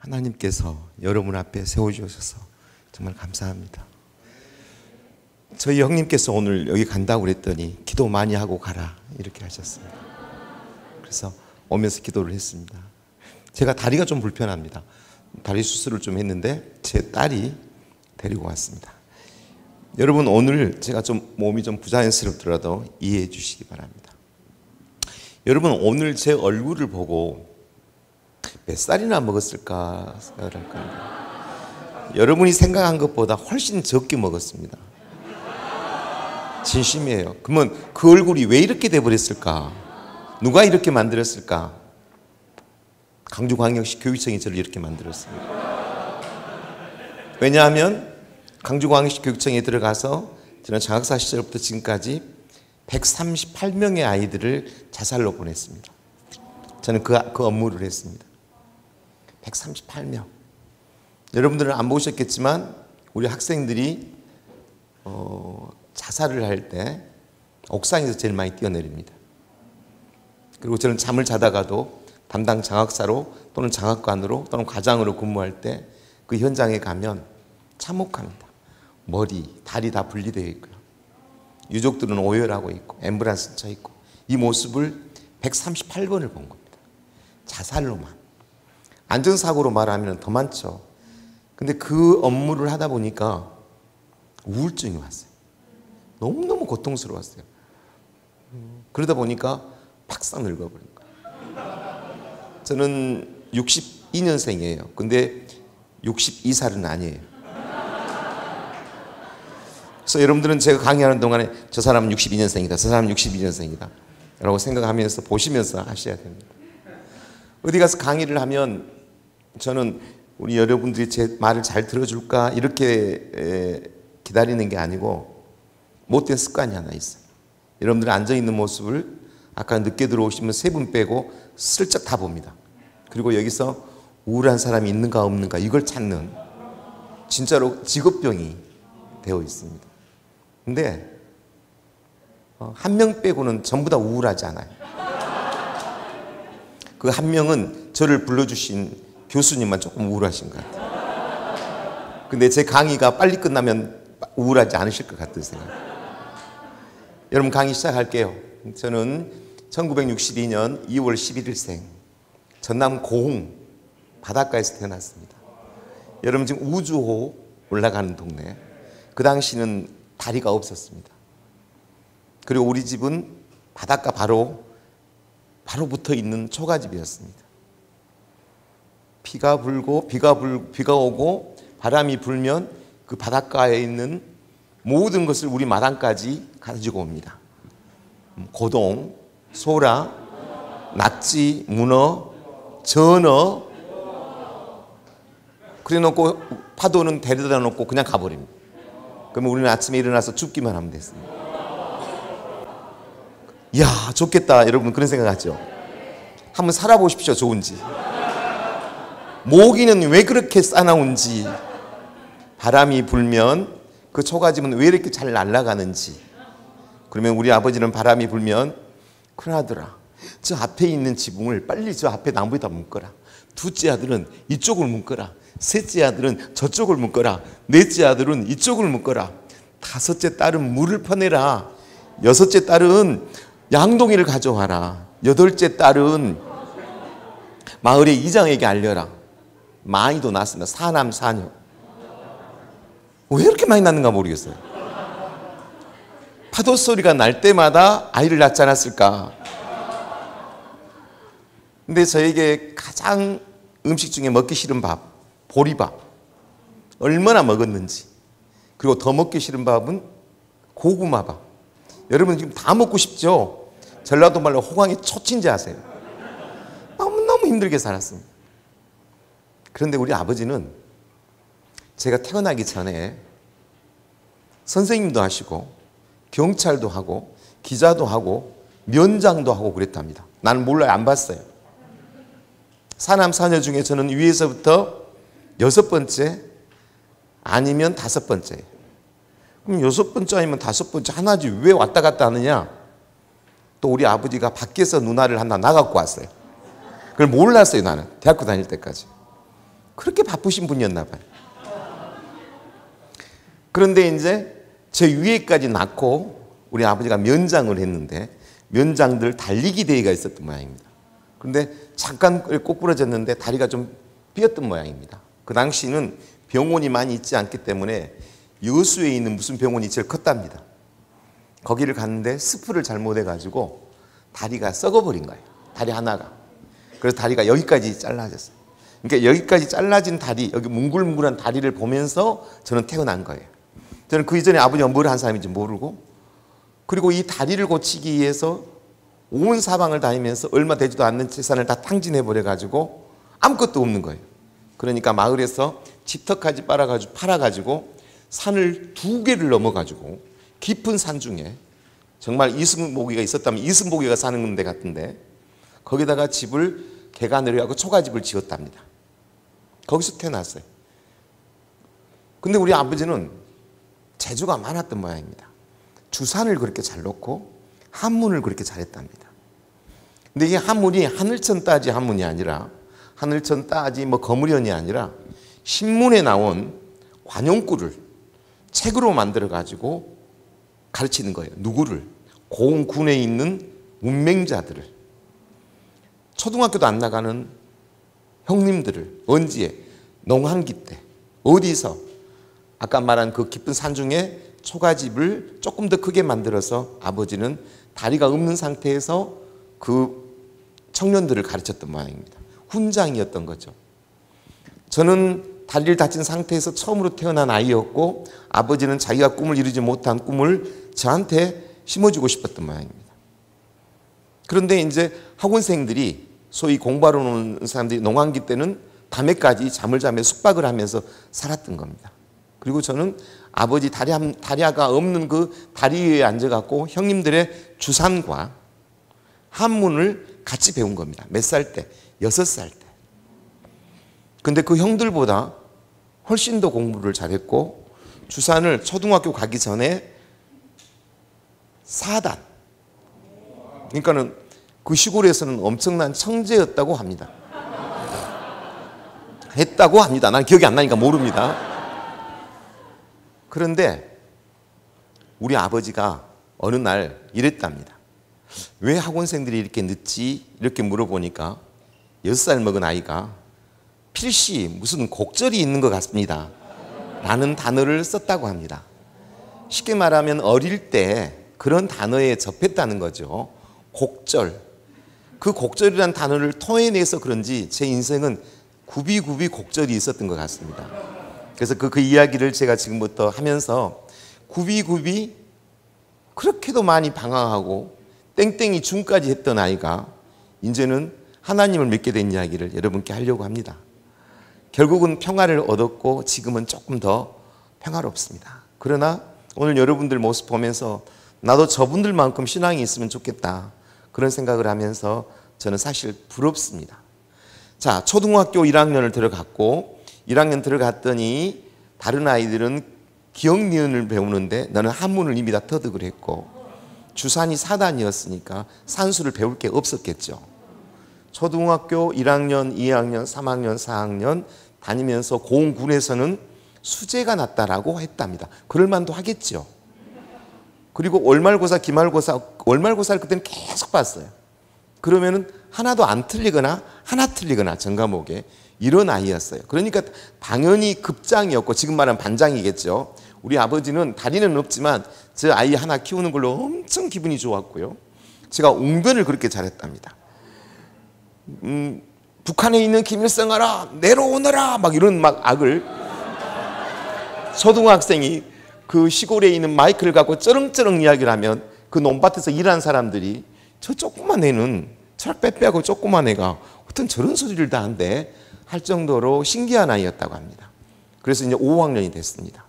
하나님께서 여러분 앞에 세워주셔서 정말 감사합니다. 저희 형님께서 오늘 여기 간다고 그랬더니 기도 많이 하고 가라 이렇게 하셨습니다. 그래서 오면서 기도를 했습니다. 제가 다리가 좀 불편합니다. 다리 수술을 좀 했는데 제 딸이 데리고 왔습니다. 여러분, 오늘 제가 좀 몸이 좀 부자연스럽더라도 이해해 주시기 바랍니다. 여러분, 오늘 제 얼굴을 보고 몇 살이나 먹었을까 생각을 할 겁니다. 여러분이 생각한 것보다 훨씬 적게 먹었습니다. 진심이에요. 그러면 그 얼굴이 왜 이렇게 돼버렸을까? 누가 이렇게 만들었을까? 강주광역시 교육청이 저를 이렇게 만들었습니다. 왜냐하면 강주광역시 교육청에 들어가서 저는 장학사 시절부터 지금까지 138명의 아이들을 자살로 보냈습니다. 저는 그 업무를 했습니다. 138명. 여러분들은 안 보셨겠지만 우리 학생들이 자살을 할 때 옥상에서 제일 많이 뛰어내립니다. 그리고 저는 잠을 자다가도 담당 장학사로 또는 장학관으로 또는 과장으로 근무할 때 그 현장에 가면 참혹합니다. 머리, 다리 다 분리되어 있고요. 유족들은 오열하고 있고 앰뷸런스 쳐 있고 이 모습을 138번을 본 겁니다. 자살로만. 안전사고로 말하면 더 많죠. 근데 그 업무를 하다 보니까 우울증이 왔어요. 너무너무 고통스러웠어요. 그러다 보니까 팍싹 늙어버린 거예요. 저는 62년생이에요. 근데 62살은 아니에요. 그래서 여러분들은 제가 강의하는 동안에 저 사람은 62년생이다. 저 사람은 62년생이다. 라고 생각하면서 보시면서 하셔야 됩니다. 어디 가서 강의를 하면 저는 우리 여러분들이 제 말을 잘 들어줄까 이렇게 기다리는 게 아니고 못된 습관이 하나 있어요. 여러분들이 앉아있는 모습을 아까 늦게 들어오시면 세 분 빼고 슬쩍 다 봅니다. 그리고 여기서 우울한 사람이 있는가 없는가 이걸 찾는 진짜로 직업병이 되어 있습니다. 근데 한 명 빼고는 전부 다 우울하지 않아요. 그 한 명은 저를 불러주신 교수님만 조금 우울하신 것 같아요. 근데 제 강의가 빨리 끝나면 우울하지 않으실 것 같은 생각. 여러분, 강의 시작할게요. 저는 1962년 2월 11일생 전남 고흥 바닷가에서 태어났습니다. 여러분, 지금 우주호 올라가는 동네. 그 당시는 다리가 없었습니다. 그리고 우리 집은 바닷가 바로 붙어 있는 초가집이었습니다. 비가 불고 비가 오고 바람이 불면 그 바닷가에 있는 모든 것을 우리 마당까지 가지고 옵니다. 고동, 소라, 낙지, 문어, 전어, 그래 놓고 파도는 데려다 놓고 그냥 가버립니다. 그러면 우리는 아침에 일어나서 죽기만 하면 됐습니다. 이야, 좋겠다. 여러분 그런 생각하죠? 한번 살아보십시오. 좋은지. 모기는 왜 그렇게 싸나운지, 바람이 불면 그 초가집은 왜 이렇게 잘 날아가는지. 그러면 우리 아버지는 바람이 불면 큰아들아, 저 앞에 있는 지붕을 빨리 저 앞에 나무에다 묶어라. 둘째 아들은 이쪽을 묶어라. 셋째 아들은 저쪽을 묶어라. 넷째 아들은 이쪽을 묶어라. 다섯째 딸은 물을 퍼내라. 여섯째 딸은 양동이를 가져와라. 여덟째 딸은 마을의 이장에게 알려라. 많이도 낳았습니다. 사남 사녀. 왜 이렇게 많이 낳는가 모르겠어요. 파도 소리가 날 때마다 아이를 낳지 않았을까. 근데 저에게 가장 음식 중에 먹기 싫은 밥, 보리밥. 얼마나 먹었는지. 그리고 더 먹기 싫은 밥은 고구마밥. 여러분 지금 다 먹고 싶죠? 전라도 말로 호강이 초친지 아세요? 너무너무 힘들게 살았습니다. 그런데 우리 아버지는 제가 태어나기 전에 선생님도 하시고 경찰도 하고 기자도 하고 면장도 하고 그랬답니다. 나는 몰라요. 안 봤어요. 사남 사녀 중에 저는 위에서부터 6번째 아니면 5번째예요. 그럼 6번째 아니면 5번째 하나지 왜 왔다 갔다 하느냐? 또 우리 아버지가 밖에서 누나를 하나 나갖고 왔어요. 그걸 몰랐어요. 나는 대학교 다닐 때까지. 그렇게 바쁘신 분이었나 봐요. 그런데 이제 제 위에까지 낳고 우리 아버지가 면장을 했는데 면장들 달리기 대회가 있었던 모양입니다. 그런데 잠깐 꼬꾸라졌는데 다리가 좀 삐었던 모양입니다. 그 당시는 병원이 많이 있지 않기 때문에 여수에 있는 무슨 병원이 제일 컸답니다. 거기를 갔는데 스프를 잘못해가지고 다리가 썩어버린 거예요. 다리 하나가. 그래서 다리가 여기까지 잘라졌어요. 그러니까 여기까지 잘라진 다리, 여기 뭉글뭉글한 다리를 보면서 저는 태어난 거예요. 저는 그 이전에 아버지가 뭘 한 사람인지 모르고, 그리고 이 다리를 고치기 위해서 온 사방을 다니면서 얼마 되지도 않는 재산을 다 탕진해버려가지고 아무것도 없는 거예요. 그러니까 마을에서 집터까지 팔아가지고 산을 2개를 넘어가지고 깊은 산 중에 정말 이승복이가 있었다면 이승복이가 사는 데 같은데 거기다가 집을 개가 내려가고 초가집을 지었답니다. 거기서 태어났어요. 근데 우리 아버지는 재주가 많았던 모양입니다. 주산을 그렇게 잘 놓고 한문을 그렇게 잘했답니다. 근데 이게 한문이 하늘천 따지 한문이 아니라 하늘천 따지 거무련이 아니라 신문에 나온 관용구를 책으로 만들어 가지고 가르치는 거예요. 누구를? 고흥군에 있는 문맹자들을, 초등학교도 안 나가는 형님들을 언제? 농한기 때 어디서? 아까 말한 그 깊은 산 중에 초가집을 조금 더 크게 만들어서 아버지는 다리가 없는 상태에서 그 청년들을 가르쳤던 모양입니다. 훈장이었던 거죠. 저는 다리를 다친 상태에서 처음으로 태어난 아이였고 아버지는 자기가 꿈을 이루지 못한 꿈을 저한테 심어주고 싶었던 모양입니다. 그런데 이제 학원생들이 소위 공부하러 오는 사람들이 농한기 때는 밤에까지 잠을 자며 숙박을 하면서 살았던 겁니다. 그리고 저는 아버지 다리가 없는 그 다리 위에 앉아갖고 형님들의 주산과 한문을 같이 배운 겁니다. 몇 살 때? 6살 때. 근데 그 형들보다 훨씬 더 공부를 잘했고 주산을 초등학교 가기 전에 4단. 그러니까는 그 시골에서는 엄청난 청재였다고 합니다. 했다고 합니다. 난 기억이 안 나니까 모릅니다. 그런데 우리 아버지가 어느 날 이랬답니다. 왜 학원생들이 이렇게 늦지? 이렇게 물어보니까 6살 먹은 아이가 필시 무슨 곡절이 있는 것 같습니다 라는 단어를 썼다고 합니다. 쉽게 말하면 어릴 때 그런 단어에 접했다는 거죠. 곡절. 그 곡절이라는 단어를 토해내서 그런지 제 인생은 굽이굽이 곡절이 있었던 것 같습니다. 그래서 그 이야기를 제가 지금부터 하면서 굽이굽이 그렇게도 많이 방황하고 땡땡이 중까지 했던 아이가 이제는 하나님을 믿게 된 이야기를 여러분께 하려고 합니다. 결국은 평화를 얻었고 지금은 조금 더 평화롭습니다. 그러나 오늘 여러분들 모습 보면서 나도 저분들만큼 신앙이 있으면 좋겠다 그런 생각을 하면서 저는 사실 부럽습니다. 자, 초등학교 1학년을 들어갔고 1학년 들어갔더니 다른 아이들은 기억 니은을 배우는데 나는 한문을 이미 다 터득을 했고 주산이 4단이었으니까 산수를 배울 게 없었겠죠. 초등학교 1학년, 2학년, 3학년, 4학년 다니면서 고흥군에서는 수재가 났다라고 했답니다. 그럴 만도 하겠죠. 그리고 월말고사, 기말고사, 월말고사를 그때는 계속 봤어요. 그러면은 하나도 안 틀리거나 하나 틀리거나 전 과목에 이런 아이였어요. 그러니까 당연히 급장이었고 지금 말하면 반장이겠죠. 우리 아버지는 다리는 없지만 저 아이 하나 키우는 걸로 엄청 기분이 좋았고요. 제가 웅변을 그렇게 잘했답니다. 북한에 있는 김일성아라 내려오너라 막 이런 막 악을 초등학생이 그 시골에 있는 마이크를 갖고 쩌렁쩌렁 이야기를 하면 그 논밭에서 일하는 사람들이 저 조그만 애는 철 빼빼하고 조그만 애가 어떤 저런 소리를 다 한대 할 정도로 신기한 아이였다고 합니다. 그래서 이제 5학년이 됐습니다.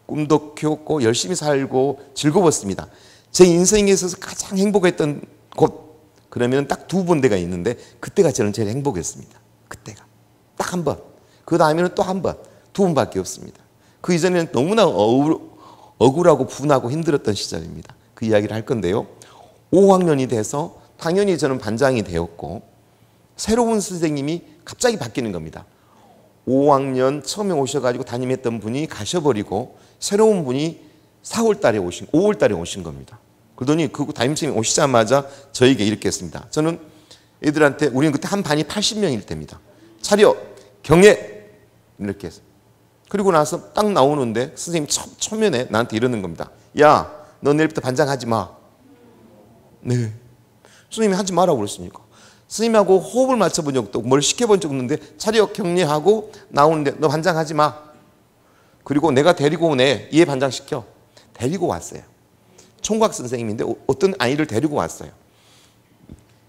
꿈도 키웠고 열심히 살고 즐거웠습니다. 제 인생에 있어서 가장 행복했던 곳 그러면 딱 2군데가 있는데 그때가 저는 제일 행복했습니다. 그때가 딱 한 번. 그 다음에는 또 한 번. 2번밖에 없습니다. 그 이전에는 너무나 억울하고 분하고 힘들었던 시절입니다. 그 이야기를 할 건데요. 5학년이 돼서 당연히 저는 반장이 되었고 새로운 선생님이 갑자기 바뀌는 겁니다. 5학년 처음에 오셔가지고 담임했던 분이 가셔버리고 새로운 분이 4월 달에 5월 달에 오신 겁니다. 그러더니 그 담임선생님이 오시자마자 저에게 이렇게 했습니다. 저는 애들한테, 우리는 그때 한 반이 80명일 때입니다. 차려, 경례! 이렇게 했어요. 그리고 나서 딱 나오는데 선생님이 초면에 나한테 이러는 겁니다. 야, 너 내일부터 반장하지 마. 네. 선생님이 하지 마라고 그랬으니까. 선생님하고 호흡을 맞춰본 적도 없고 뭘 시켜본 적도 없는데 차려, 경례하고 나오는데 너 반장하지 마. 그리고 내가 데리고 오네. 얘 반장시켜. 데리고 왔어요. 총각 선생님인데 어떤 아이를 데리고 왔어요.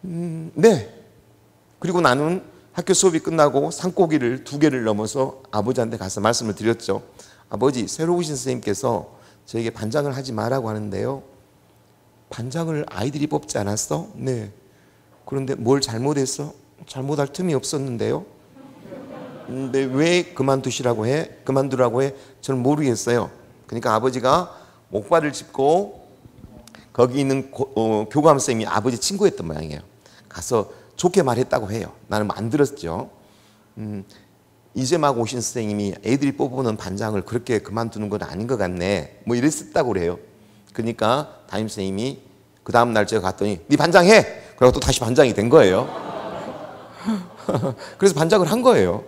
네. 그리고 나는 학교 수업이 끝나고 산고기를 2개를 넘어서 아버지한테 가서 말씀을 드렸죠. 아버지, 새로 오신 선생님께서 저에게 반장을 하지 말라고 하는데요. 반장을 아이들이 뽑지 않았어? 네. 그런데 뭘 잘못했어? 잘못할 틈이 없었는데요. 근데 왜 그만두시라고 해? 그만두라고 해? 저는 모르겠어요. 그러니까 아버지가 목발을 짚고 거기 있는 교감 선생님이 아버지 친구였던 모양이에요. 가서 좋게 말했다고 해요. 나는 안 들었죠. 이제 막 오신 선생님이 애들이 뽑아오는 반장을 그렇게 그만두는 건 아닌 것 같네. 뭐 이랬었다고 그래요. 그러니까 담임 선생님이 그 다음 날 제가 갔더니 네 반장해! 그리고 또 다시 반장이 된 거예요. 그래서 반장을 한 거예요.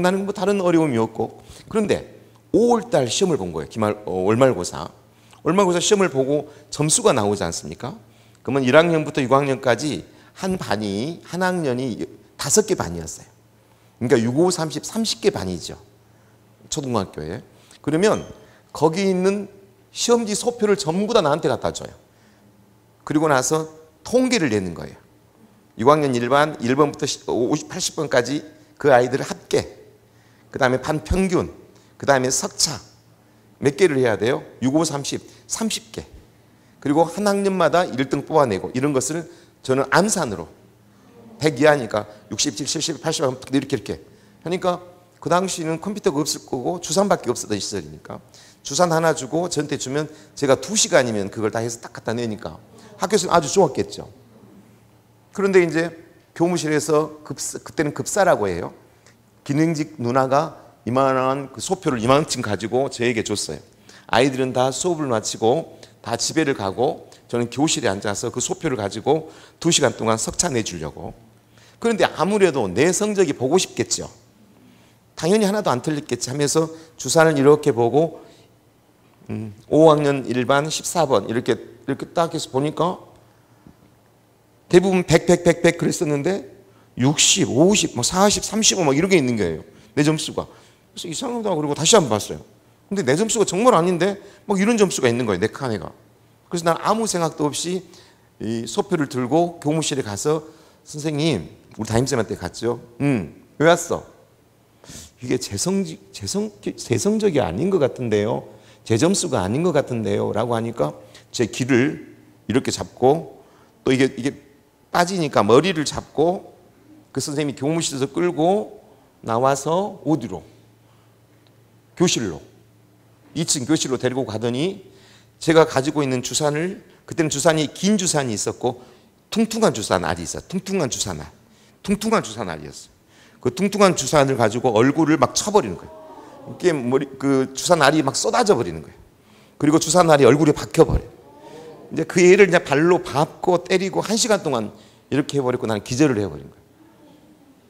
나는 뭐 다른 어려움이 없고. 그런데 5월달 시험을 본 거예요. 월말고사. 월말고사 시험을 보고 점수가 나오지 않습니까? 그러면 1학년부터 6학년까지 한 반이, 한 학년이 5개 반이었어요. 그러니까 6, 5, 30, 30개 반이죠. 초등학교에. 그러면 거기 있는 시험지 소표를 전부 다 나한테 갖다 줘요. 그리고 나서 통계를 내는 거예요. 6학년 1반, 1번부터 80번까지 그 아이들을 합계, 그 다음에 반 평균, 그 다음에 석차. 몇 개를 해야 돼요? 6, 5, 30, 30개. 그리고 한 학년마다 1등 뽑아내고 이런 것을 저는 암산으로 100 이하니까 67, 70, 80 이렇게 하니까 그 당시에는 컴퓨터가 없을 거고 주산밖에 없었던 시절이니까 주산 하나 주고 저한테 주면 제가 2시간이면 그걸 다 해서 딱 갖다 내니까 학교에서는 아주 좋았겠죠. 그런데 이제 교무실에서 그때는 급사라고 해요. 기능직 누나가 이만한 그 소표를 이만큼 가지고 저에게 줬어요. 아이들은 다 수업을 마치고 다 집에를 가고 저는 교실에 앉아서 그 소표를 가지고 2시간 동안 석차 내주려고. 그런데 아무래도 내 성적이 보고 싶겠죠. 당연히 하나도 안 틀렸겠지 하면서 주산을 이렇게 보고 5학년 1반 14번 이렇게 딱 해서 보니까 대부분 100, 100, 100, 100 그랬었는데 60, 50, 뭐 40, 35 막 이렇게 있는 거예요. 내 점수가. 그래서 이상하다 그러고 다시 한번 봤어요. 근데 내 점수가 정말 아닌데 막 이런 점수가 있는 거예요. 내 칸에가. 그래서 난 아무 생각도 없이 이 소표를 들고 교무실에 가서 선생님, 우리 담임쌤한테 갔죠. 왜 왔어? 이게 제 성적이 아닌 것 같은데요. 제 점수가 아닌 것 같은데요. 라고 하니까 제 귀를 이렇게 잡고 또 이게 빠지니까 머리를 잡고 그 선생님이 교무실에서 끌고 나와서 어디로? 교실로. 2층 교실로 데리고 가더니 제가 가지고 있는 주산을, 그때는 주산이 긴 주산이 있었고 퉁퉁한 주산알이 있어요. 퉁퉁한 주산알. 퉁퉁한 주산알이었어요. 그 퉁퉁한 주산을 가지고 얼굴을 막 쳐버리는 거예요. 이게 그 주산알이 막 쏟아져 버리는 거예요. 그리고 주산알이 얼굴에 박혀버려요. 이제 그 애를 이제 발로 밟고 때리고 1시간 동안 이렇게 해버리고 나는 기절을 해버린 거예요.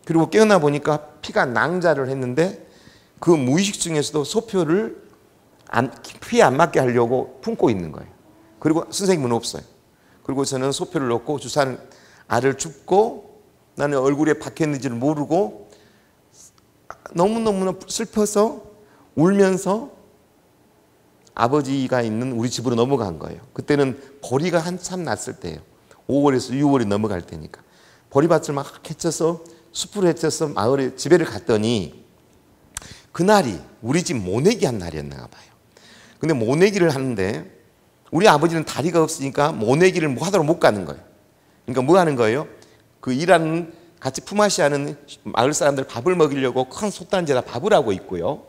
그리고 깨어나 보니까 피가 낭자를 했는데 그 무의식 중에서도 소표를 피에 안 맞게 하려고 품고 있는 거예요. 그리고 선생님은 없어요. 그리고 저는 소표를 넣고 주산 알을 줍고 나는 얼굴에 박혔는지를 모르고 너무너무 슬퍼서 울면서 아버지가 있는 우리 집으로 넘어간 거예요. 그때는 보리가 한참 났을 때예요. 5월에서 6월이 넘어갈 때니까. 보리밭을 막 헤쳐서 숲을 헤쳐서 마을에 집에를 갔더니 그날이 우리 집 모내기 한 날이었나 봐요. 근데 모내기를 하는데 우리 아버지는 다리가 없으니까 모내기를 뭐 하도록 못 가는 거예요. 그러니까 뭐 하는 거예요? 그 일하는 같이 품앗이 하는 마을 사람들 밥을 먹이려고 큰 솥단지에다 밥을 하고 있고요.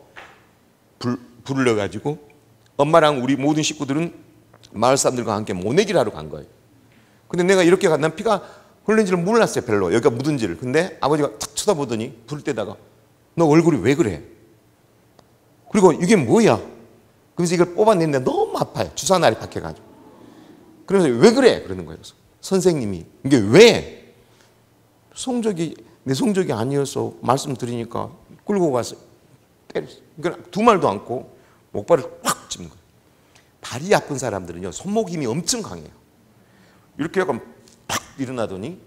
불을 넣어가지고 엄마랑 우리 모든 식구들은 마을 사람들과 함께 모내기를 하러 간 거예요. 근데 내가 이렇게 난 피가 흘린지를 몰랐어요. 별로 여기가 묻은지를. 근데 아버지가 탁 쳐다보더니 불 때다가 너 얼굴이 왜 그래? 그리고 이게 뭐야? 그래서 이걸 뽑아냈는데 너무 아파요. 주사날이 박혀가지고. 그래서 왜 그래? 그러는 거예요. 선생님이 이게 왜? 성적이 내 성적이 아니어서 말씀드리니까 끌고 가서 때렸어요. 그러니까 두 말도 않고 목발을 꽉 짚는 거예요. 발이 아픈 사람들은요 손목 힘이 엄청 강해요. 이렇게 약간 팍 일어나더니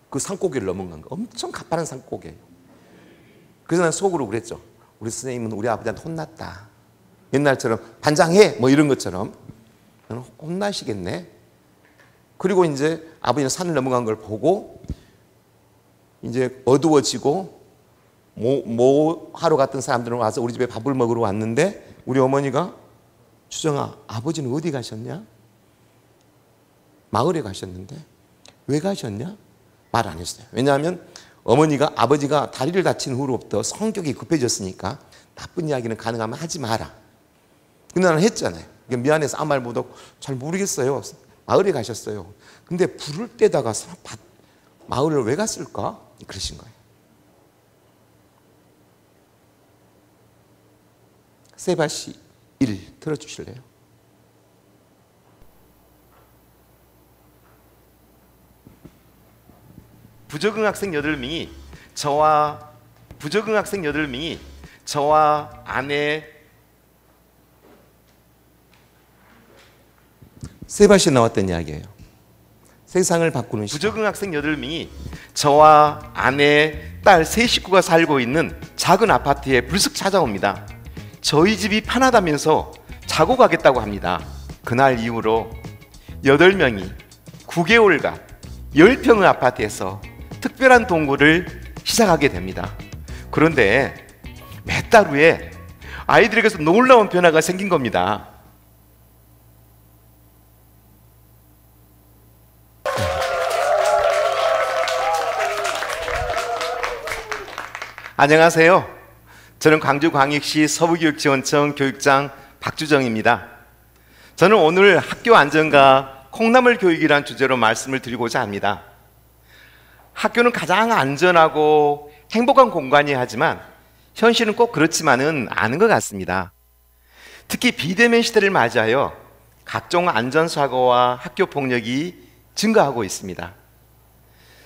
그 산고개를 넘어간 거 엄청 가파른 산고개예요. 그래서 난 속으로 그랬죠. 우리 선생님은 우리 아버지한테 혼났다. 옛날처럼 반장해 뭐 이런 것처럼 혼나시겠네. 그리고 이제 아버지는 산을 넘어간 걸 보고 이제 어두워지고 뭐 하러 갔던 사람들은 와서 우리 집에 밥을 먹으러 왔는데 우리 어머니가 주정아 아버지는 어디 가셨냐? 마을에 가셨는데 왜 가셨냐? 말 안 했어요. 왜냐하면 어머니가 아버지가 다리를 다친 후로부터 성격이 급해졌으니까 나쁜 이야기는 가능하면 하지 마라. 근데 나는 했잖아요. 미안해서 아무 말 못하고 잘 모르겠어요. 마을에 가셨어요. 근데 부를 때다가 마을을 왜 갔을까? 그러신 거예요. 세바시 1 들어주실래요? 부적응 학생 8명이 저와 아내 세바시에 나왔던 이야기예요. 세상을 바꾸는 시간. 부적응 학생 8명이 저와 아내, 딸 세 식구가 살고 있는 작은 아파트에 불쑥 찾아옵니다. 저희 집이 편하다면서 자고 가겠다고 합니다. 그날 이후로 8명이 9개월간 10평의 아파트에서 특별한 동굴을 시작하게 됩니다. 그런데 몇 달 후에 아이들에게서 놀라운 변화가 생긴 겁니다. 안녕하세요. 저는 광주광역시 서부교육지원청 교육장 박주정입니다. 저는 오늘 학교 안전과 콩나물 교육이란 주제로 말씀을 드리고자 합니다. 학교는 가장 안전하고 행복한 공간이어야 하지만 현실은 꼭 그렇지만은 않은 것 같습니다. 특히 비대면 시대를 맞이하여 각종 안전사고와 학교 폭력이 증가하고 있습니다.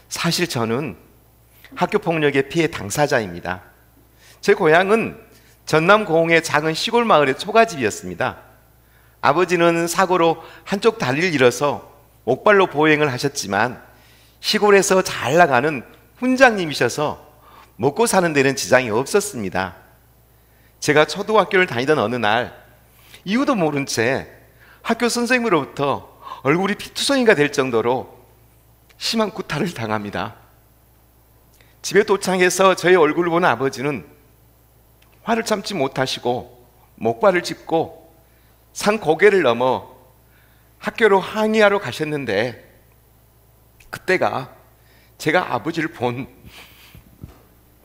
사실 저는 학교 폭력의 피해 당사자입니다. 제 고향은 전남 고흥의 작은 시골 마을의 초가집이었습니다. 아버지는 사고로 한쪽 다리를 잃어서 목발로 보행을 하셨지만 시골에서 잘 나가는 훈장님이셔서 먹고 사는 데는 지장이 없었습니다. 제가 초등학교를 다니던 어느 날 이유도 모른 채 학교 선생님으로부터 얼굴이 피투성이가 될 정도로 심한 구타를 당합니다. 집에 도착해서 저의 얼굴을 보는 아버지는 화를 참지 못하시고 목발을 짚고 산 고개를 넘어 학교로 항의하러 가셨는데 그때가 제가 아버지를 본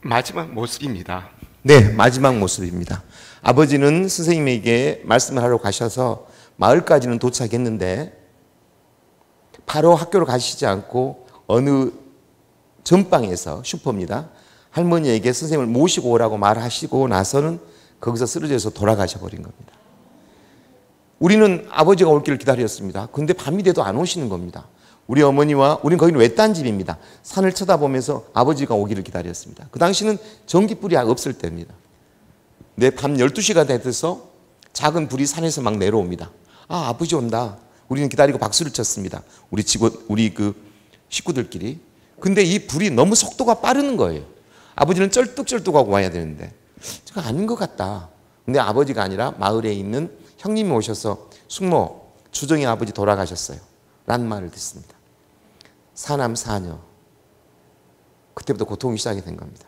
마지막 모습입니다. 네, 마지막 모습입니다. 아버지는 선생님에게 말씀을 하러 가셔서 마을까지는 도착했는데 바로 학교로 가시지 않고 어느 전방에서 슈퍼입니다. 할머니에게 선생님을 모시고 오라고 말하시고 나서는 거기서 쓰러져서 돌아가셔 버린 겁니다. 우리는 아버지가 올 길을 기다렸습니다. 근데 밤이 돼도 안 오시는 겁니다. 우리 어머니와 우리는 거기는 외딴 집입니다. 산을 쳐다보면서 아버지가 오기를 기다렸습니다. 그 당시는 전기불이 없을 때입니다. 내 밤 12시가 돼서 작은 불이 산에서 막 내려옵니다. 아, 아버지 온다. 우리는 기다리고 박수를 쳤습니다. 우리 그 식구들끼리. 근데 이 불이 너무 속도가 빠르는 거예요. 아버지는 쩔뚝쩔뚝하고 와야 되는데 제가 아닌 것 같다. 근데 아버지가 아니라 마을에 있는 형님이 오셔서 숙모, 주정이 아버지 돌아가셨어요. 라는 말을 듣습니다. 사남 사녀. 그때부터 고통이 시작이 된 겁니다.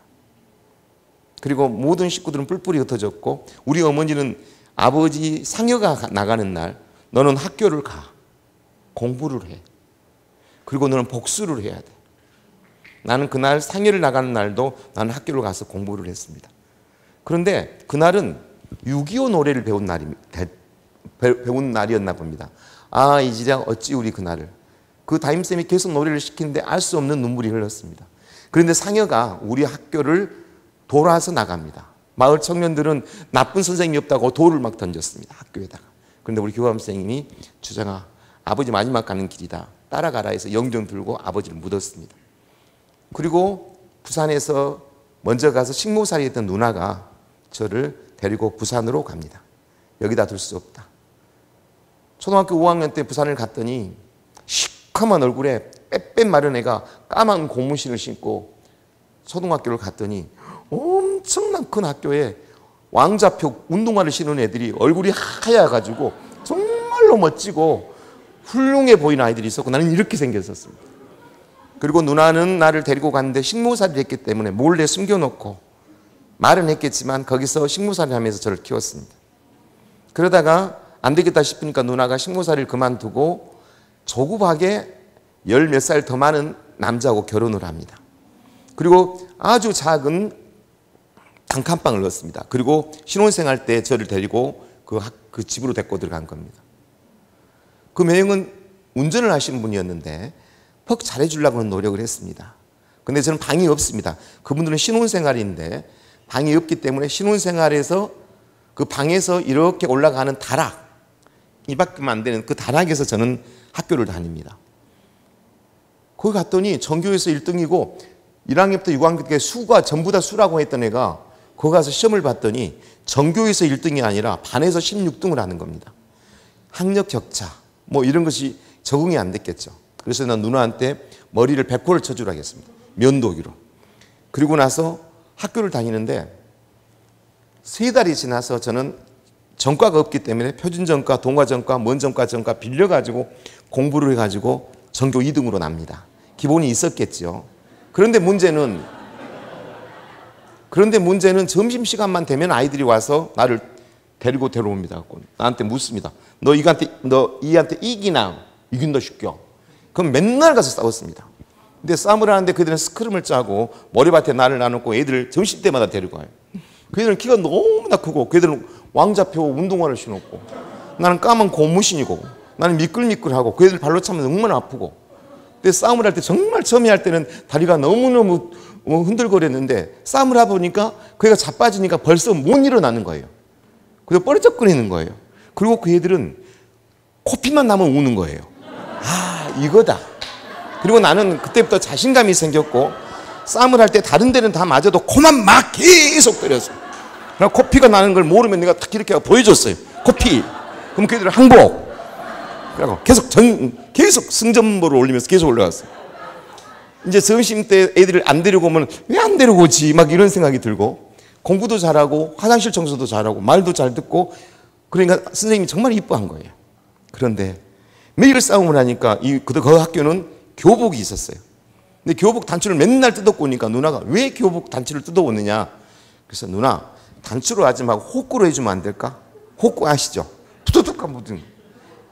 그리고 모든 식구들은 뿔뿔이 흩어졌고 우리 어머니는 아버지 상여가 나가는 날 너는 학교를 가. 공부를 해. 그리고 너는 복수를 해야 돼. 나는 그날 상여를 나가는 날도 나는 학교를 가서 공부를 했습니다. 그런데 그날은 6.25 노래를 배운 날이었나 봅니다. 아, 이지랑 어찌 우리 그날을. 그 담임쌤이 계속 노래를 시키는데 알 수 없는 눈물이 흘렀습니다. 그런데 상여가 우리 학교를 돌아서 나갑니다. 마을 청년들은 나쁜 선생님이 없다고 돌을 막 던졌습니다. 학교에다가. 그런데 우리 교감 선생님이 주장아, 아버지 마지막 가는 길이다. 따라가라 해서 영정 들고 아버지를 묻었습니다. 그리고 부산에서 먼저 가서 식모살이 했던 누나가 저를 데리고 부산으로 갑니다. 여기다 둘 수 없다. 초등학교 5학년 때 부산을 갔더니 시커먼 얼굴에 빼빼 마른 애가 까만 고무신을 신고 초등학교를 갔더니 엄청난 큰 학교에 왕자표 운동화를 신은 애들이 얼굴이 하얘가지고 정말로 멋지고 훌륭해 보이는 아이들이 있었고 나는 이렇게 생겼었습니다. 그리고 누나는 나를 데리고 갔는데 식모살이를 했기 때문에 몰래 숨겨놓고 말은 했겠지만 거기서 식모살이를 하면서 저를 키웠습니다. 그러다가 안 되겠다 싶으니까 누나가 식모살이를 그만두고 조급하게 10몇 살 더 많은 남자하고 결혼을 합니다. 그리고 아주 작은 단칸방을 넣었습니다. 그리고 신혼생활 때 저를 데리고 그 집으로 데리고 들어간 겁니다. 그 매형은 운전을 하시는 분이었는데 퍽 잘해주려고는 노력을 했습니다. 근데 저는 방이 없습니다. 그분들은 신혼생활인데 방이 없기 때문에 신혼생활에서 그 방에서 이렇게 올라가는 다락, 이밖에 안 되는 그 다락에서 저는 학교를 다닙니다. 거기 갔더니 전교에서 1등이고 1학년부터 6학년 때 수가 전부 다 수라고 했던 애가 거기 가서 시험을 봤더니 전교에서 1등이 아니라 반에서 16등을 하는 겁니다. 학력 격차 뭐 이런 것이 적응이 안 됐겠죠. 그래서 난 누나한테 머리를 100호를 쳐주라 했습니다. 면도기로. 그리고 나서 학교를 다니는데 3달이 지나서 저는 전과가 없기 때문에 표준전과, 동화전과, 먼전과, 전과 빌려가지고 공부를 해가지고 전교 2등으로 납니다. 기본이 있었겠죠. 그런데 문제는 점심시간만 되면 아이들이 와서 나를 데리고 데려옵니다. 나한테 묻습니다. 너 이한테 이긴다 시켜. 그럼 맨날 가서 싸웠습니다. 근데 싸움을 하는데 그들은 스크럼을 짜고 머리밭에 나를 놔놓고 애들을 점심때마다 데리고 가요. 그들은 키가 너무나 크고 그들은 왕자표 운동화를 신었고 나는 까만 고무신이고 나는 미끌미끌하고 그들 발로 차면 정말 아프고 근데 싸움을 할 때 정말 처음에 할 때는 다리가 너무너무 흔들거렸는데 싸움을 하다 보니까 그애가 자빠지니까 벌써 못 일어나는 거예요. 그래서 뻘쩍거리는 거예요. 그리고 그 애들은 코피만 나면 우는 거예요. 아, 이거다. 그리고 나는 그때부터 자신감이 생겼고 싸움을 할 때 다른 데는 다 맞아도 코만 막 계속 때렸어. 그러니까 코피가 나는 걸 모르면 내가 딱 이렇게 보여줬어요. 코피. 그럼 그 애들은 항복. 그리고 계속 승전보를 올리면서 계속 올라갔어요. 이제 점심 때 애들을 안 데리고 오면 왜 안 데리고 오지? 막 이런 생각이 들고 공부도 잘하고 화장실 청소도 잘하고 말도 잘 듣고 그러니까 선생님이 정말 이뻐한 거예요. 그런데 매일 싸움을 하니까 그 학교는 교복이 있었어요. 근데 교복 단추를 맨날 뜯어고 오니까 누나가 왜 교복 단추를 뜯어오느냐? 그래서 누나 단추로 하지 말고 호꾸로 해주면 안 될까? 호꾸 아시죠? 툭툭툭 한번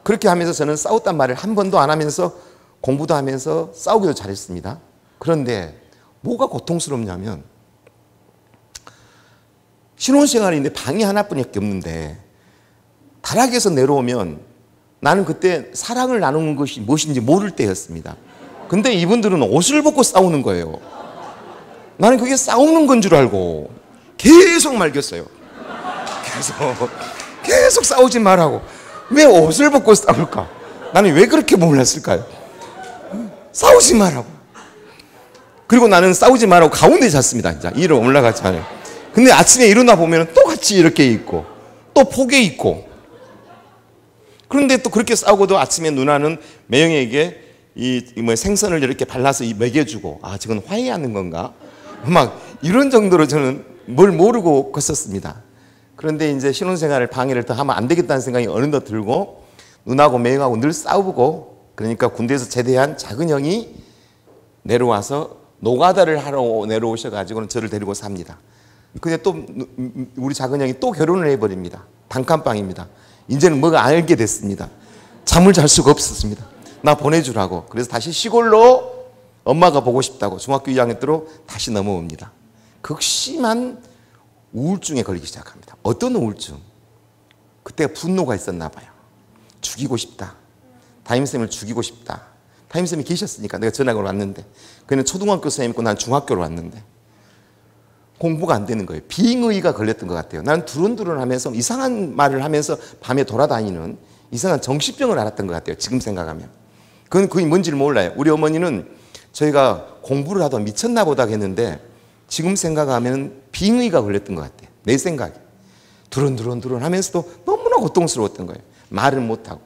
그렇게 하면서 저는 싸웠단 말을 한 번도 안 하면서 공부도 하면서 싸우기도 잘했습니다. 그런데 뭐가 고통스럽냐면 신혼생활인데 방이 하나뿐밖에 없는데 다락에서 내려오면 나는 그때 사랑을 나누는 것이 무엇인지 모를 때였습니다. 근데 이분들은 옷을 벗고 싸우는 거예요. 나는 그게 싸우는 건 줄 알고 계속 말겼어요. 계속 싸우지 말라고. 왜 옷을 벗고 싸울까? 나는 왜 그렇게 몰랐을까요? 싸우지 말라고. 그리고 나는 싸우지 말라고 가운데 잤습니다. 이제 일어 올라가잖아요. 근데 아침에 일어나 보면 또 같이 이렇게 있고 또 폭에 있고 그런데 또 그렇게 싸우고도 아침에 누나는 매형에게 생선을 이렇게 발라서 먹여주고 아 저건 화해하는 건가? 막 이런 정도로 저는 뭘 모르고 컸었습니다. 그런데 이제 신혼생활을 방해를 더 하면 안 되겠다는 생각이 어느덧 들고 누나하고 매형하고 늘 싸우고 그러니까 군대에서 제대한 작은 형이 내려와서 노가다를 하러 내려오셔가지고는 저를 데리고 삽니다. 근데 또 우리 작은 형이 또 결혼을 해버립니다. 단칸방입니다. 이제는 뭐가 알게 됐습니다. 잠을 잘 수가 없었습니다. 나 보내주라고. 그래서 다시 시골로 엄마가 보고 싶다고 중학교 2학년 때로 다시 넘어옵니다. 극심한 우울증에 걸리기 시작합니다. 어떤 우울증? 그때 분노가 있었나 봐요. 죽이고 싶다. 담임쌤을 죽이고 싶다. 담임쌤이 계셨으니까 내가 전학을 왔는데 그는 초등학교 선생님이고 난 중학교로 왔는데 공부가 안 되는 거예요. 빙의가 걸렸던 것 같아요. 나는 두런두런 하면서 이상한 말을 하면서 밤에 돌아다니는 이상한 정신병을 앓았던 것 같아요. 지금 생각하면. 그건 그게 뭔지를 몰라요. 우리 어머니는 저희가 공부를 하다 미쳤나 보다 했는데 지금 생각하면 빙의가 걸렸던 것 같아요. 내 생각에. 두런두런 하면서도 너무나 고통스러웠던 거예요. 말을 못하고.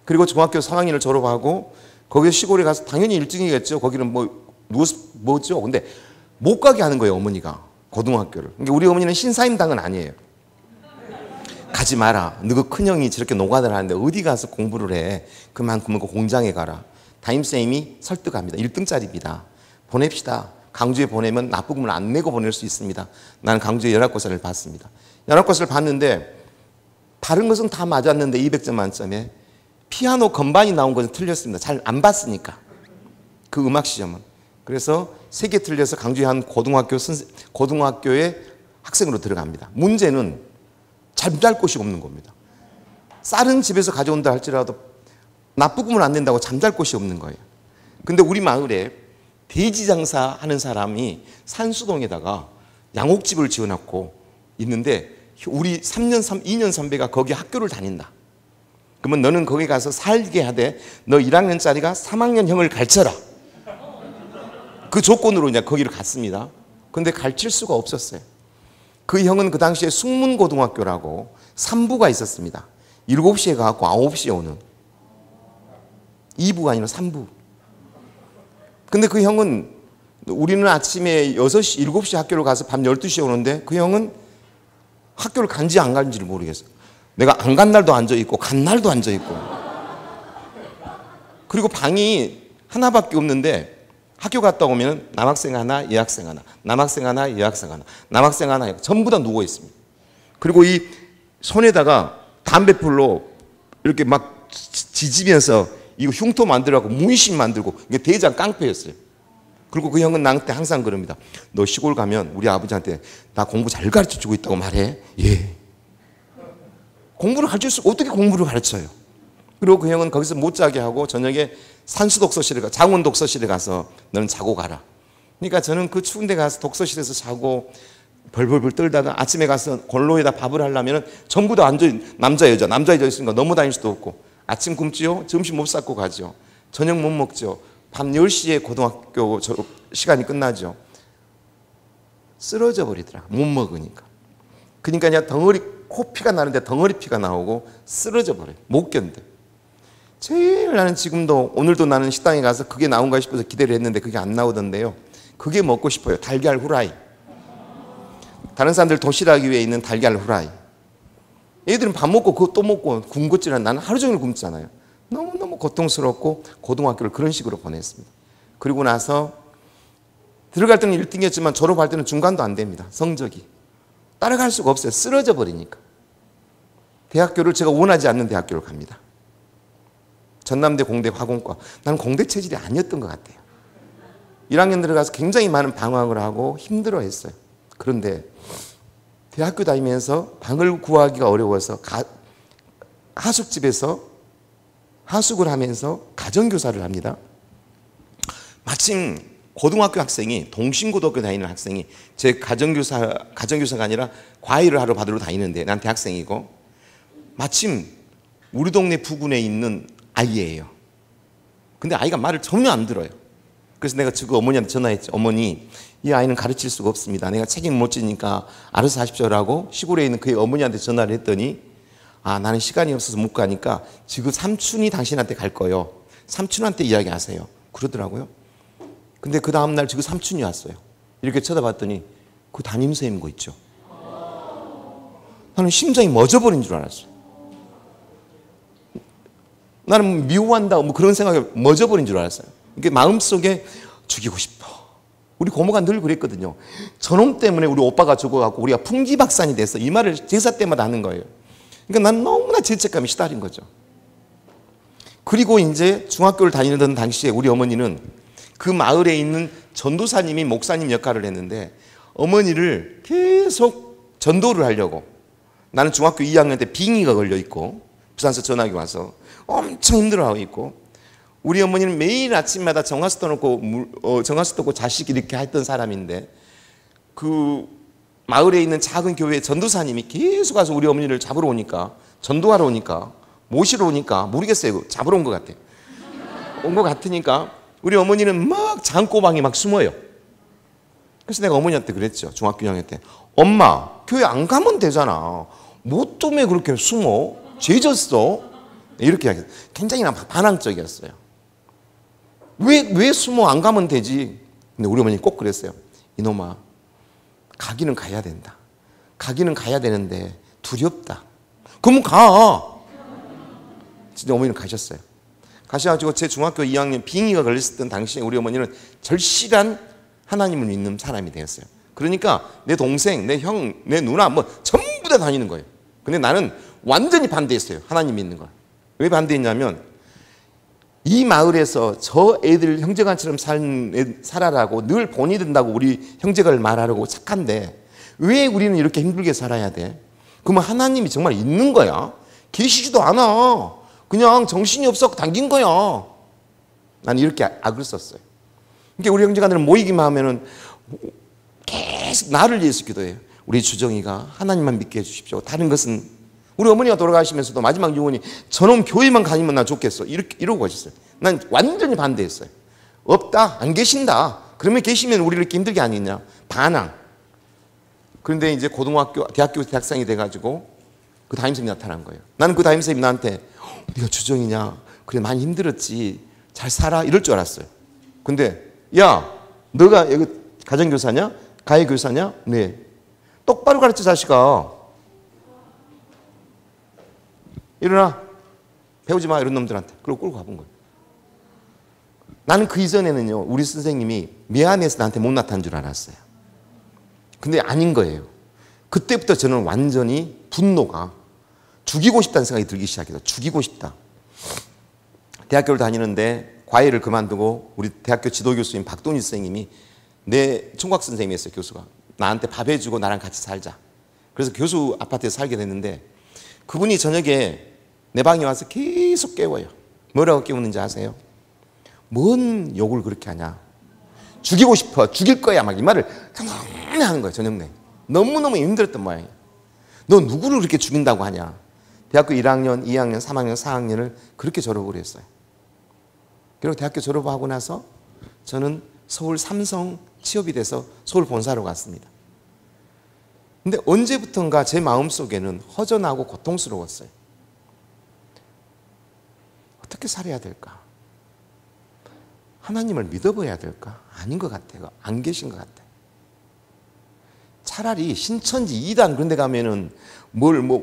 그리고 중학교 3학년을 졸업하고 거기 시골에 가서 당연히 1등이겠죠. 거기는 뭐죠? 근데 못 가게 하는 거예요, 어머니가. 고등학교를. 그러니까 우리 어머니는 신사임당은 아니에요. 가지 마라. 너그 큰형이 저렇게 노가다를 하는데 어디 가서 공부를 해. 그만큼은 그 공장에 가라. 담임선생님이 설득합니다. 1등짜리입니다. 보냅시다. 강주에 보내면 납부금을 안 내고 보낼 수 있습니다. 나는 강주에 연합고사를 봤습니다. 연합고사를 봤는데 다른 것은 다 맞았는데 200점 만점에 피아노 건반이 나온 것은 틀렸습니다. 잘 안 봤으니까. 그 음악 시험은. 그래서 3개 틀려서 강주의 한 고등학교의 학생으로 들어갑니다. 문제는 잠잘 곳이 없는 겁니다. 쌀은 집에서 가져온다 할지라도 납부금을 안 낸다고 잠잘 곳이 없는 거예요. 근데 우리 마을에 돼지 장사하는 사람이 산수동에다가 양옥집을 지어놨고 있는데 우리 2년 선배가 거기 학교를 다닌다. 그러면 너는 거기 가서 살게 하되 너 1학년짜리가 3학년 형을 가르쳐라. 그 조건으로 이제 거기를 갔습니다. 근데 가르칠 수가 없었어요. 그 형은 그 당시에 숙문고등학교라고 3부가 있었습니다. 7시에 가고 9시에 오는 2부가 아니라 3부. 근데 그 형은 우리는 아침에 6시, 7시 학교를 가서 밤 12시에 오는데 그 형은 학교를 간지 안 간지를 모르겠어요. 내가 안 간 날도 앉아있고 간 날도 앉아있고. 그리고 방이 하나밖에 없는데 학교 갔다 오면 남학생 하나, 여학생 하나, 남학생 하나, 여학생 하나, 남학생 하나 전부 다 누워 있습니다. 그리고 이 손에다가 담배풀로 이렇게 막 지지면서 이거 흉터 만들라고 문신 만들고 이게 대장 깡패였어요. 그리고 그 형은 나한테 항상 그럽니다. 너 시골 가면 우리 아버지한테 나 공부 잘 가르쳐주고 있다고 말해. 예. 공부를 가르칠 수 어떻게 공부를 가르쳐요? 그리고 그 형은 거기서 못 자게 하고 저녁에 산수독서실에 장원 독서실에 가서 너는 자고 가라. 그러니까 저는 그 추운 데 가서 독서실에서 자고 벌벌벌 떨다가 아침에 가서 골로에다 밥을 하려면 전부 다 남자 여자 있으니까 너무 다닐 수도 없고 아침 굶지요? 점심 못 쌌고 가죠. 저녁 못 먹죠. 밤 10시에 고등학교 시간이 끝나죠. 쓰러져 버리더라. 못 먹으니까. 그러니까 그냥 코피가 나는데 덩어리 피가 나오고 쓰러져 버려요. 못 견뎌. 제일 나는 지금도 오늘도 나는 식당에 가서 그게 나온가 싶어서 기대를 했는데 그게 안 나오던데요. 그게 먹고 싶어요. 달걀 후라이. 다른 사람들 도시락 위에 있는 달걀 후라이. 애들은 밥 먹고 그거 또 먹고 군것질은 나는 하루 종일 굶잖아요. 너무너무 고통스럽고 고등학교를 그런 식으로 보냈습니다. 그리고 나서 들어갈 때는 1등이었지만 졸업할 때는 중간도 안 됩니다. 성적이. 따라갈 수가 없어요. 쓰러져 버리니까. 대학교를 제가 원하지 않는 대학교를 갑니다. 전남대 공대 화공과. 나는 공대 체질이 아니었던 것 같아요. 1학년 들어가서 굉장히 많은 방황을 하고 힘들어했어요. 그런데 대학교 다니면서 방을 구하기가 어려워서 하숙집에서 하숙을 하면서 가정교사를 합니다. 마침 고등학교 학생이 동신고등학교 다니는 학생이 제 가정교사가 아니라 과외를 하러 받으러 다니는데 난 대학생이고 마침 우리 동네 부근에 있는 아이예요. 근데 아이가 말을 전혀 안 들어요. 그래서 내가 그 어머니한테 전화했죠. 어머니, 이 아이는 가르칠 수가 없습니다. 내가 책임 못 지니까 알아서 하십시오라고 시골에 있는 그의 어머니한테 전화를 했더니 아, 나는 시간이 없어서 못 가니까 지금 삼촌이 당신한테 갈 거예요. 삼촌한테 이야기하세요. 그러더라고요. 근데 그 다음날 지금 삼촌이 왔어요. 이렇게 쳐다봤더니 그 담임선생님 거 있죠. 나는 심장이 멎어버린 줄 알았어요. 나는 미워한다 뭐 그런 생각에 멎어버린 줄 알았어요. 이게 마음속에 죽이고 싶어. 우리 고모가 늘 그랬거든요. 저놈 때문에 우리 오빠가 죽어갖고 우리가 풍지박산이 돼서 이 말을 제사 때마다 하는 거예요. 그러니까 난 너무나 죄책감이 시달린 거죠. 그리고 이제 중학교를 다니던 당시에 우리 어머니는 그 마을에 있는 전도사님이 목사님 역할을 했는데 어머니를 계속 전도를 하려고 나는 중학교 2학년 때 빙의가 걸려 있고 부산서 전화기 와서 엄청 힘들어하고 있고 우리 어머니는 매일 아침마다 정화수 떠놓고 정화수 떠고 자식 이렇게 했던 사람인데 그 마을에 있는 작은 교회 전도사님이 계속 와서 우리 어머니를 잡으러 오니까, 전도하러 오니까, 모시러 오니까, 모르겠어요. 잡으러 온 것 같아. 온 것 같으니까 우리 어머니는 막 장고방에 막 숨어요. 그래서 내가 어머니한테 그랬죠. 중학교 2학년 때. 엄마, 교회 안 가면 되잖아. 뭐 때문에 그렇게 숨어? 죄 졌어? 이렇게 이야기했어요. 굉장히 반항적이었어요. 왜 숨어? 안 가면 되지. 근데 우리 어머니 꼭 그랬어요. 이놈아, 가기는 가야 된다. 가기는 가야 되는데 두렵다. 그럼 가. 진짜 어머니는 가셨어요. 가셔가지고 제 중학교 2학년 빙의가 걸렸을 당시에 우리 어머니는 절실한 하나님을 믿는 사람이 되었어요. 그러니까 내 동생, 내 형, 내 누나 뭐 전부 다 다니는 거예요. 근데 나는 완전히 반대했어요. 하나님 믿는 걸. 왜 반대했냐면 이 마을에서 저 애들 형제간처럼 살아라고 늘 본이 된다고 우리 형제가 말하라고 착한데 왜 우리는 이렇게 힘들게 살아야 돼? 그러면 하나님이 정말 있는 거야? 계시지도 않아. 그냥 정신이 없어 당긴 거야. 난 이렇게 악을 썼어요. 그러니까 우리 형제간들은 모이기만 하면은 계속 나를 위해서 기도해요. 우리 주정이가 하나님만 믿게 해주십시오. 다른 것은 우리 어머니가 돌아가시면서도 마지막 유언이 저놈 교회만 가니면 나 좋겠어. 이러고 가셨어요. 난 완전히 반대했어요. 없다, 안 계신다. 그러면 계시면 우리 이렇게 힘들게 아니냐. 반항. 그런데 이제 고등학교, 대학교 대학생이 돼가지고 그 담임선생님이 나타난 거예요. 나는 그 담임선생님이 나한테 네가 주정이냐? 그래 많이 힘들었지. 잘 살아? 이럴 줄 알았어요. 근데 야, 너가 여기 가정교사냐? 가해교사냐? 네. 똑바로 가르쳐 자식아. 일어나. 배우지 마 이런 놈들한테. 그러고 끌고 가본 거예요. 나는 그 이전에는요. 우리 선생님이 미안해서 나한테 못 나타난 줄 알았어요. 근데 아닌 거예요. 그때부터 저는 완전히 분노가 죽이고 싶다는 생각이 들기 시작해서 죽이고 싶다. 대학교를 다니는데 과외를 그만두고 우리 대학교 지도교수인 박동희 선생님이 내 총각 선생님이었어요. 교수가. 나한테 밥 해주고 나랑 같이 살자. 그래서 교수 아파트에서 살게 됐는데 그분이 저녁에 내 방에 와서 계속 깨워요. 뭐라고 깨우는지 아세요? 뭔 욕을 그렇게 하냐. 죽이고 싶어. 죽일 거야. 막 이 말을 너무 하는 거예요. 저녁 내내. 너무너무 힘들었던 모양이에요. 너 누구를 그렇게 죽인다고 하냐. 대학교 1학년, 2학년, 3학년, 4학년을 그렇게 졸업을 했어요. 그리고 대학교 졸업하고 나서 저는 서울 삼성 취업이 돼서 서울 본사로 갔습니다. 근데 언제부턴가 제 마음속에는 허전하고 고통스러웠어요. 어떻게 살아야 될까? 하나님을 믿어봐야 될까? 아닌 것 같아요. 안 계신 것 같아요. 차라리 신천지 2단 그런 데 가면은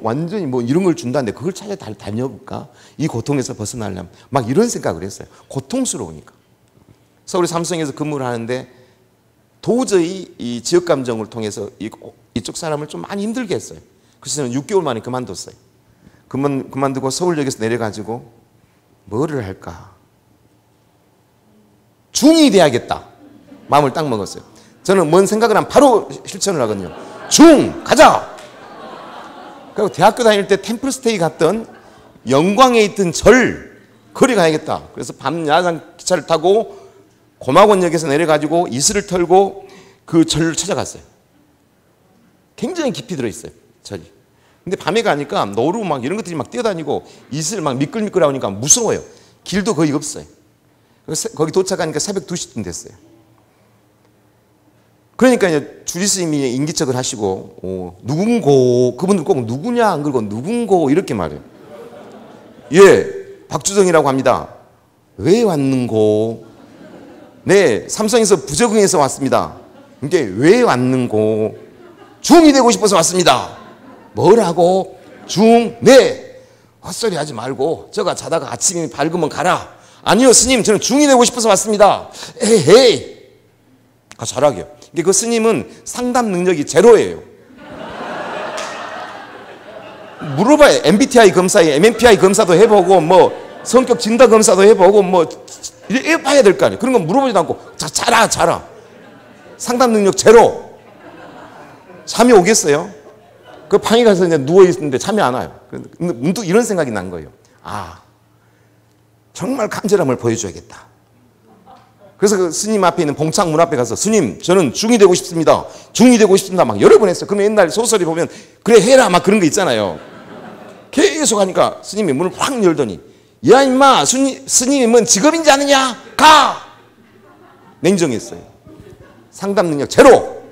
완전히 이런 걸 준다는데 그걸 찾아 다녀볼까? 이 고통에서 벗어나려면 막 이런 생각을 했어요. 고통스러우니까. 서울 삼성에서 근무를 하는데 도저히 이 지역 감정을 통해서 이쪽 사람을 좀 많이 힘들게 했어요. 그래서 저는 6개월 만에 그만뒀어요. 그만두고 서울역에서 내려가지고 뭐를 할까? 중이 돼야겠다. 마음을 딱 먹었어요. 저는 뭔 생각을 하면 바로 실천을 하거든요. 중! 가자! 그리고 대학교 다닐 때 템플스테이 갔던 영광에 있던 절 거리 가야겠다. 그래서 밤 야간 기차를 타고 고막원역에서 내려가지고 이슬을 털고 그 절을 찾아갔어요. 굉장히 깊이 들어있어요. 절이. 근데 밤에 가니까 노루 막 이런 것들이 막 뛰어다니고 이슬 막 미끌미끌 나오니까 무서워요. 길도 거의 없어요. 거기 도착하니까 새벽 2시쯤 됐어요. 그러니까 이제 주지스님이 인기척을 하시고 누군고 그분들 꼭 누구냐 안 그러고 누군고 이렇게 말해요. 예, 박주정이라고 합니다. 왜 왔는고? 네, 삼성에서 부적응해서 왔습니다. 이게 왜 왔는고? 중이 되고 싶어서 왔습니다. 뭐라고? 중? 네. 헛소리 하지 말고 저가 자다가 아침이 밝으면 가라. 아니요 스님 저는 중이 되고 싶어서 왔습니다. 에헤이. 잘하게요. 그 스님은 상담 능력이 제로예요. 물어봐요. MBTI 검사에 MMPI 검사도 해보고 성격 진단 검사도 해보고 이렇게 봐야 될 거 아니에요. 그런 거 물어보지도 않고 자라. 상담 능력 제로. 잠이 오겠어요? 그 방에 가서 이제 누워있는데 잠이 안 와요. 문득 이런 생각이 난 거예요. 정말 간절함을 보여줘야겠다. 그래서 그 스님 앞에 있는 봉창 문 앞에 가서 스님 저는 중이 되고 싶습니다. 중이 되고 싶습니다. 막 여러 번 했어요. 그러면 옛날 소설이 보면 그래 해라 막 그런 거 있잖아요. 계속 하니까 스님이 문을 확 열더니 야 임마 스님은 직업인지 아느냐? 가! 냉정했어요. 상담 능력 제로.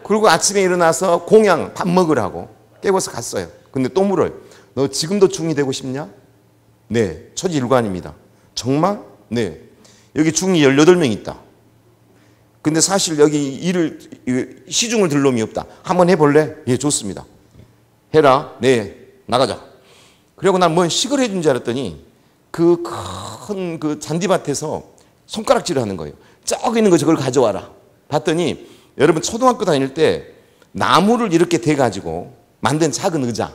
그리고 아침에 일어나서 공양 밥 먹으라고 깨워서 갔어요. 근데 또 물어요. 너 지금도 중이 되고 싶냐? 네. 초지일관입니다. 정말? 네. 여기 중이 18명 있다. 근데 사실 여기 시중을 들 놈이 없다. 한번 해볼래? 예, 좋습니다. 해라. 네. 나가자. 그리고 난 뭔 식을 해준 줄 알았더니 그 큰 그 잔디밭에서 손가락질을 하는 거예요. 저기 있는 거 저걸 가져와라. 봤더니 여러분 초등학교 다닐 때 나무를 이렇게 대가지고 만든 작은 의자.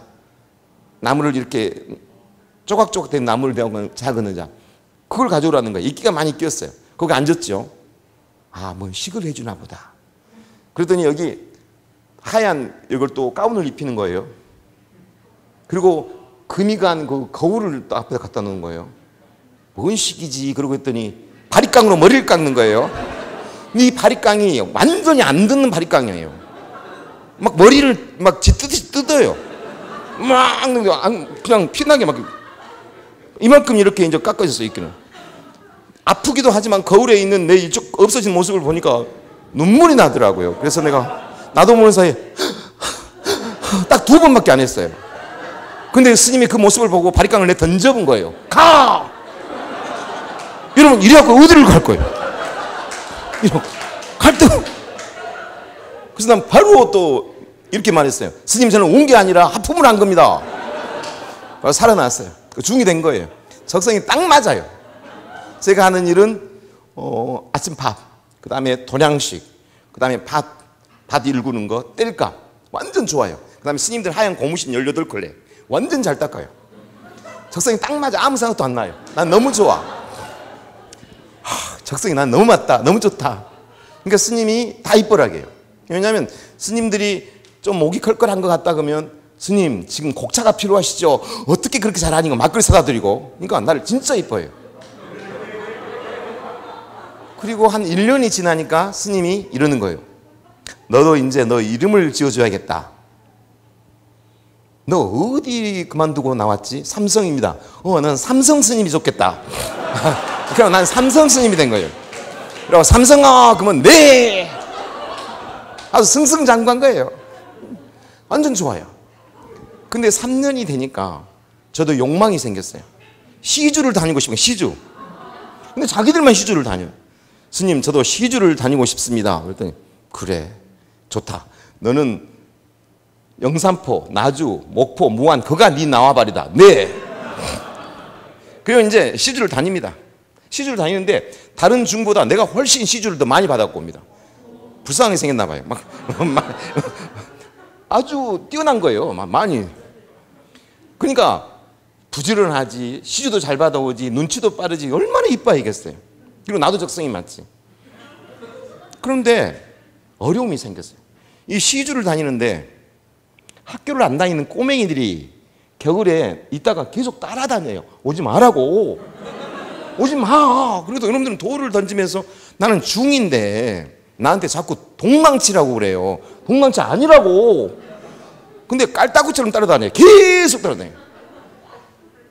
나무를 이렇게 조각조각 된 나무를 대고 작은 의자. 그걸 가져오라는 거예요. 이끼가 많이 꼈어요. 거기 앉았죠. 아, 뭔 식을 해주나 보다. 그랬더니 여기 하얀 이걸 또 가운을 입히는 거예요. 그리고 금이 간 그 거울을 또 앞에 갖다 놓은 거예요. 뭔 식이지? 그러고 했더니 바리깡으로 머리를 깎는 거예요. 이 바리깡이 완전히 안 듣는 바리깡이에요. 막 머리를 막 짖듯이 뜯어요. 막 그냥 피나게 막 이만큼 이렇게 이제 깎아졌어요. 있기는 아프기도 하지만 거울에 있는 내 이쪽 없어진 모습을 보니까 눈물이 나더라고요. 그래서 내가 나도 모르는 사이에 딱 2번밖에 안 했어요. 근데 스님이 그 모습을 보고 바리깡을 내 던져본 거예요. 가! 여러분 이래갖고 어디를 갈 거예요? 갈 때. 그래서 난 바로 또 이렇게 말했어요. 스님 저는 온 게 아니라 하품을 한 겁니다. 살아났어요. 중이 된 거예요. 적성이 딱 맞아요. 제가 하는 일은 아침 밥, 그 다음에 돈양식, 그 다음에 밭 일구는 거, 뗄감 완전 좋아요. 그 다음에 스님들 하얀 고무신 18컬레 완전 잘 닦아요. 적성이 딱 맞아. 아무 생각도 안 나요. 난 너무 좋아. 적성이 난 너무 맞다. 너무 좋다. 그러니까 스님이 다 이뻐라게 해요. 왜냐하면 스님들이 좀 목이 컬컬한 것 같다 그러면 스님 지금 곡차가 필요하시죠? 어떻게 그렇게 잘하니? 막걸리 사다 드리고. 그러니까 나를 진짜 이뻐해요. 그리고 한 1년이 지나니까 스님이 이러는 거예요. 너도 이제 너 이름을 지어줘야겠다. 너 어디 그만두고 나왔지? 삼성입니다. 난 삼성 스님이 좋겠다. 그럼 난 삼성 스님이 된 거예요. 그리고 삼성아 그러면 네. 아주 승승장구한 거예요. 완전 좋아요. 근데 3년이 되니까 저도 욕망이 생겼어요. 시주를 다니고 싶은 거예요. 시주. 근데 자기들만 시주를 다녀요. 스님 저도 시주를 다니고 싶습니다. 그랬더니 그래 좋다. 너는 영산포, 나주, 목포, 무안 그가 네 나와바리다. 네. 그리고 이제 시주를 다닙니다. 시주를 다니는데 다른 중보다 내가 훨씬 시주를 더 많이 받았고 옵니다. 불쌍하게 생겼나 봐요. 막 아주 뛰어난 거예요. 많이. 그러니까 부지런하지, 시주도 잘 받아오지, 눈치도 빠르지, 얼마나 이뻐야겠어요. 그리고 나도 적성이 맞지. 그런데 어려움이 생겼어요. 이 시주를 다니는데 학교를 안 다니는 꼬맹이들이 겨울에 있다가 계속 따라다녀요. 오지 말라고. 오지 마. 그래도 여러분들은 돌을 던지면서 나는 중인데 나한테 자꾸 동망치라고 그래요. 동망치 아니라고. 근데 깔따구처럼 따라다녀요. 계속 따라다녀요.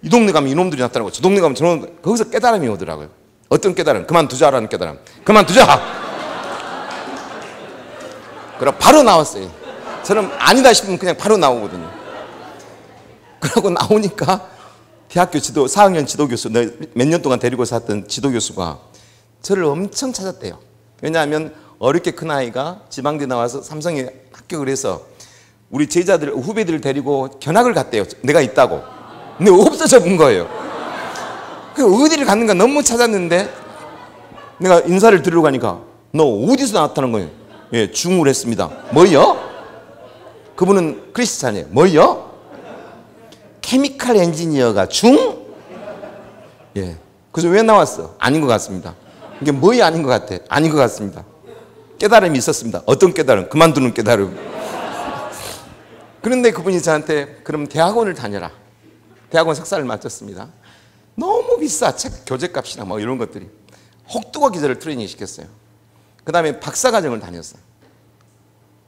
이 동네 가면 이놈들이 나타나고 저 동네 가면 저놈. 거기서 깨달음이 오더라고요. 어떤 깨달음? 그만두자라는 깨달음. 그만두자. 그럼 바로 나왔어요. 저는 아니다 싶으면 그냥 바로 나오거든요. 그러고 나오니까 대학교 4학년 지도교수, 몇 년 동안 데리고 살았던 지도교수가 저를 엄청 찾았대요. 왜냐하면 어렵게 큰 아이가 지방대 나와서 삼성에 합격을 해서 우리 제자들, 후배들을 데리고 견학을 갔대요. 내가 있다고. 근데 없어져 본 거예요. 어디를 갔는가 너무 찾았는데 내가 인사를 드리러 가니까 너 어디서 나왔다는 거예요? 예, 중을 했습니다. 뭐요? 그분은 크리스찬이에요. 뭐요? 케미칼 엔지니어가 중? 예. 그래서 왜 나왔어? 아닌 것 같습니다. 이게 뭐이 아닌 것 같아? 아닌 것 같습니다. 깨달음이 있었습니다. 어떤 깨달음? 그만두는 깨달음. 그런데 그분이 저한테 그럼 대학원을 다녀라. 대학원 석사를 마쳤습니다. 너무 비싸. 책 교재값이나 뭐 이런 것들이. 혹두고 기자를 트레이닝 시켰어요. 그 다음에 박사과정을 다녔어요.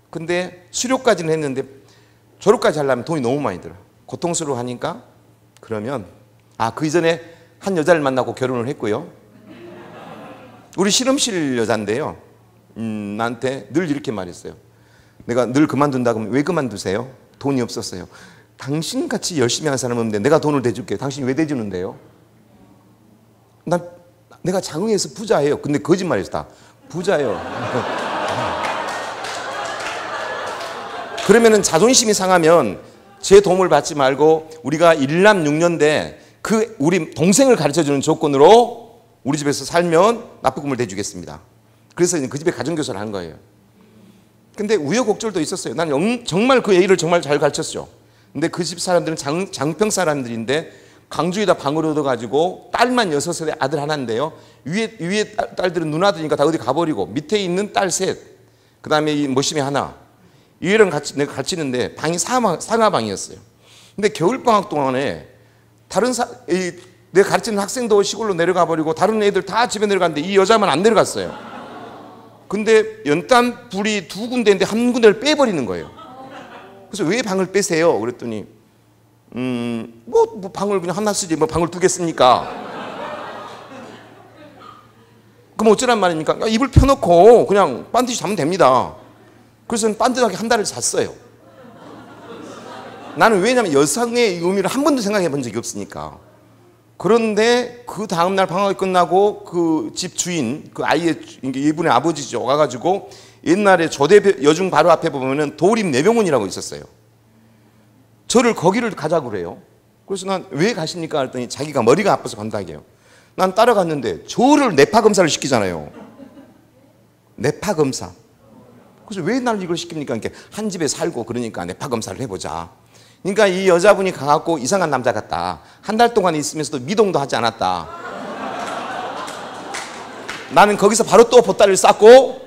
근데 수료까지는 했는데 졸업까지 하려면 돈이 너무 많이 들어요. 고통스러워하니까 그러면 그 이전에 한 여자를 만나고 결혼을 했고요. 우리 실험실 여잔데요. 나한테 늘 이렇게 말했어요. 내가 늘 그만둔다고 하면 왜 그만두세요? 돈이 없었어요. 당신같이 열심히 하는 사람 없는데 내가 돈을 대줄게요. 당신이 왜 대주는데요? 내가 장흥에서 부자예요. 근데 거짓말이었어. 다 부자예요. 그러면은 자존심이 상하면 제 도움을 받지 말고 우리가 일남 6년대 그 우리 동생을 가르쳐주는 조건으로 우리 집에서 살면 납부금을 대주겠습니다. 그래서 그 집에 가정교사를 한 거예요. 근데 우여곡절도 있었어요. 난 정말 그 애를 정말 잘 가르쳤죠. 근데 그 집 사람들은 장평 사람들인데 강주에다 방을 얻어가지고 딸만 6에 아들 하나인데요. 위에 딸들은 누나들이니까 다 어디 가버리고 밑에 있는 딸 셋, 그 다음에 이 머시매 하나. 이 애랑 같이 내가 가르치는데 방이 상하방이었어요. 근데 겨울방학 동안에 내가 가르치는 학생도 시골로 내려가 버리고 다른 애들 다 집에 내려갔는데 이 여자만 안 내려갔어요. 근데 연탄 불이 2군데인데 한 군데를 빼버리는 거예요. 그래서 왜 방을 빼세요? 그랬더니 뭐 방을 그냥 하나 쓰지 뭐 방을 2개 씁니까? 그럼 어쩌란 말입니까? 이불 펴놓고 그냥 반드시 자면 됩니다. 그래서 반듯하게 한 달을 잤어요. 나는 왜냐면 여성의 의미를 한 번도 생각해 본 적이 없으니까. 그런데 그 다음날 방학이 끝나고 그 집 주인, 그 아이의 이분의 아버지죠. 와가지고 옛날에 조대 여중 바로 앞에 보면은 도립 내병원이라고 있었어요. 저를 거기를 가자고 그래요. 그래서 난 왜 가십니까? 했더니 자기가 머리가 아파서 간다게요. 난 따라갔는데 저를 뇌파 검사를 시키잖아요. 뇌파 검사. 그래서 왜 나를 이걸 시킵니까? 이렇게 한 집에 살고 그러니까 뇌파 검사를 해보자. 그러니까 이 여자분이 가갖고 이상한 남자 같다. 한 달 동안 있으면서도 미동도 하지 않았다. 나는 거기서 바로 또 보따리를 쌌고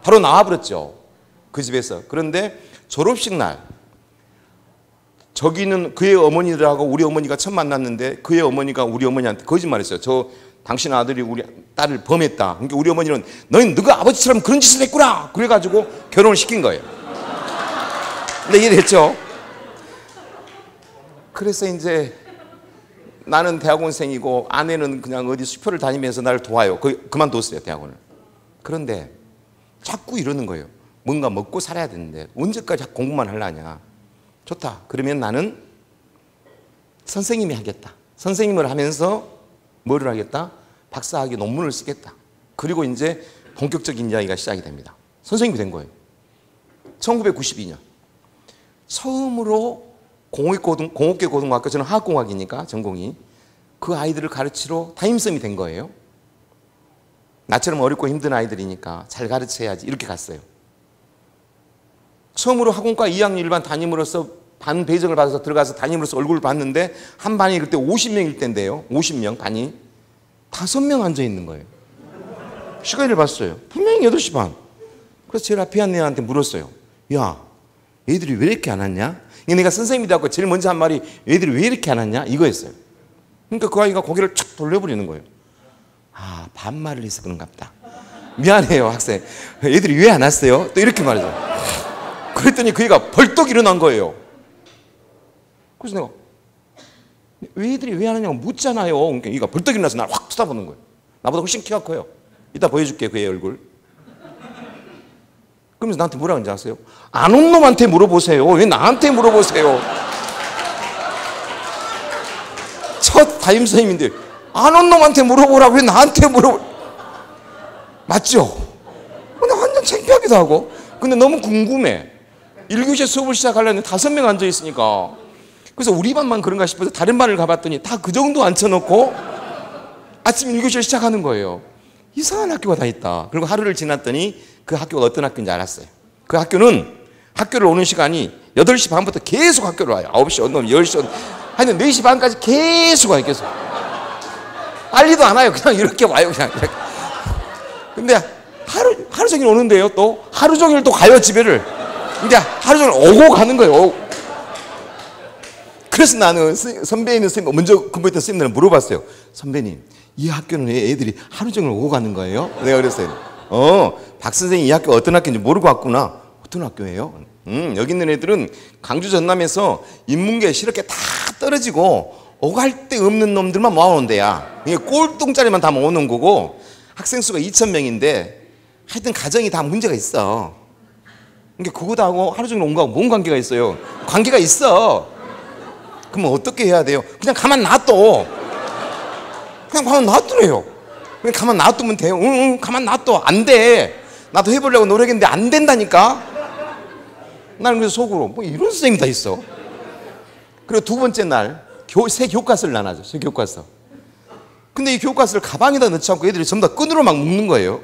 바로 나와버렸죠. 그 집에서. 그런데 졸업식 날 저기는 그의 어머니들하고 우리 어머니가 처음 만났는데 그의 어머니가 우리 어머니한테 거짓말했어요. 당신 아들이 우리 딸을 범했다. 그러니까 우리 어머니는 너희는 너가 아버지처럼 그런 짓을 했구나. 그래가지고 결혼을 시킨 거예요. 근데 이해됐죠? 그래서 이제 나는 대학원생이고 아내는 그냥 어디 수표를 다니면서 나를 도와요. 그만뒀어요, 대학원을. 그런데 자꾸 이러는 거예요. 뭔가 먹고 살아야 되는데 언제까지 공부만 하려냐. 좋다. 그러면 나는 선생님이 하겠다. 선생님을 하면서 뭐를 하겠다? 박사학위 논문을 쓰겠다. 그리고 이제 본격적인 이야기가 시작이 됩니다. 선생님이 된 거예요. 1992년. 처음으로 공업계 고등학교, 저는 화학공학이니까 전공이, 그 아이들을 가르치러 담임쌤이 된 거예요. 나처럼 어렵고 힘든 아이들이니까 잘 가르쳐야지 이렇게 갔어요. 처음으로 학원과 2학년 일반 담임으로서 반 배정을 받아서 들어가서 담임으로서 얼굴을 봤는데 한 반이 그때 50명일 때인데요. 50명 반이 5명 앉아 있는 거예요. 시간을 봤어요. 분명히 8시 반. 그래서 제일 앞에 한 애한테 물었어요. 야, 얘들이 왜 이렇게 안 왔냐? 내가 선생님이라고 제일 먼저 한 말이 얘들이 왜 이렇게 안 왔냐? 이거였어요. 그러니까 그 아이가 고개를 촥 돌려버리는 거예요. 반말을 해서 그런가 보다. 미안해요, 학생. 얘들이 왜 안 왔어요? 또 이렇게 말하죠. 그랬더니 그 애가 벌떡 일어난 거예요. 그래서 내가 왜 애들이 왜 안 왔냐고 묻잖아요. 그러니까 얘가 벌떡 일어나서 날 확 쳐다보는 거예요. 나보다 훨씬 키가 커요. 이따 보여줄게, 그 애 얼굴. 그러면서 나한테 뭐라고 하는지 아세요? 안 온 놈한테 물어보세요. 왜 나한테 물어보세요? 첫 담임선생님인데 안 온 놈한테 물어보라고 왜 나한테 맞죠? 근데 완전 창피하기도 하고. 근데 너무 궁금해. 1교시 수업을 시작하려는데 5명 앉아 있으니까. 그래서 우리 반만 그런가 싶어서 다른 반을 가봤더니 다 그 정도 앉혀놓고 아침 1교시를 시작하는 거예요. 이상한 학교가 다 있다. 그리고 하루를 지났더니 그 학교가 어떤 학교인지 알았어요. 그 학교는 학교를 오는 시간이 8시 반부터 계속 학교를 와요. 9시 언놈 10시 하여튼 4시 반까지 계속 와요. 계속. 빨리도 안 와요. 그냥 이렇게 와요. 그냥 이렇게. 근데 하루 종일 오는데요. 또 하루 종일 또 가요, 집에를. 근데 하루 종일 오고 가는 거예요. 그래서 나는 선배 있는 선생님, 먼저 근무했던 선생님들은 물어봤어요. 선배님, 이 학교는 왜 애들이 하루 종일 오고 가는 거예요? 내가 그랬어요. 박 선생님 이 학교 어떤 학교인지 모르고 왔구나. 어떤 학교예요? 여기 있는 애들은 강주 전남에서 인문계 실업계 다 떨어지고 오갈 데 없는 놈들만 모아오는 데야. 이게 꼴뚱짜리만 다 모아놓은 거고, 학생 수가 2,000명인데 하여튼 가정이 다 문제가 있어. 그러니까 그거도 하고 하루 종일 온 거하고 뭔 관계가 있어요? 관계가 있어. 그러면 어떻게 해야 돼요? 그냥 가만 놔둬. 그냥 가만 놔두래요. 그냥 가만 놔두면 돼요. 응, 가만 놔둬. 안 돼. 나도 해보려고 노력했는데 안 된다니까. 나는 그래서 속으로 뭐 이런 선생님이 다 있어. 그리고 두 번째 날 새 교과서를 나눠줘. 새 교과서. 근데 이 교과서를 가방에다 넣지 않고 애들이 전부 다 끈으로 막 묶는 거예요.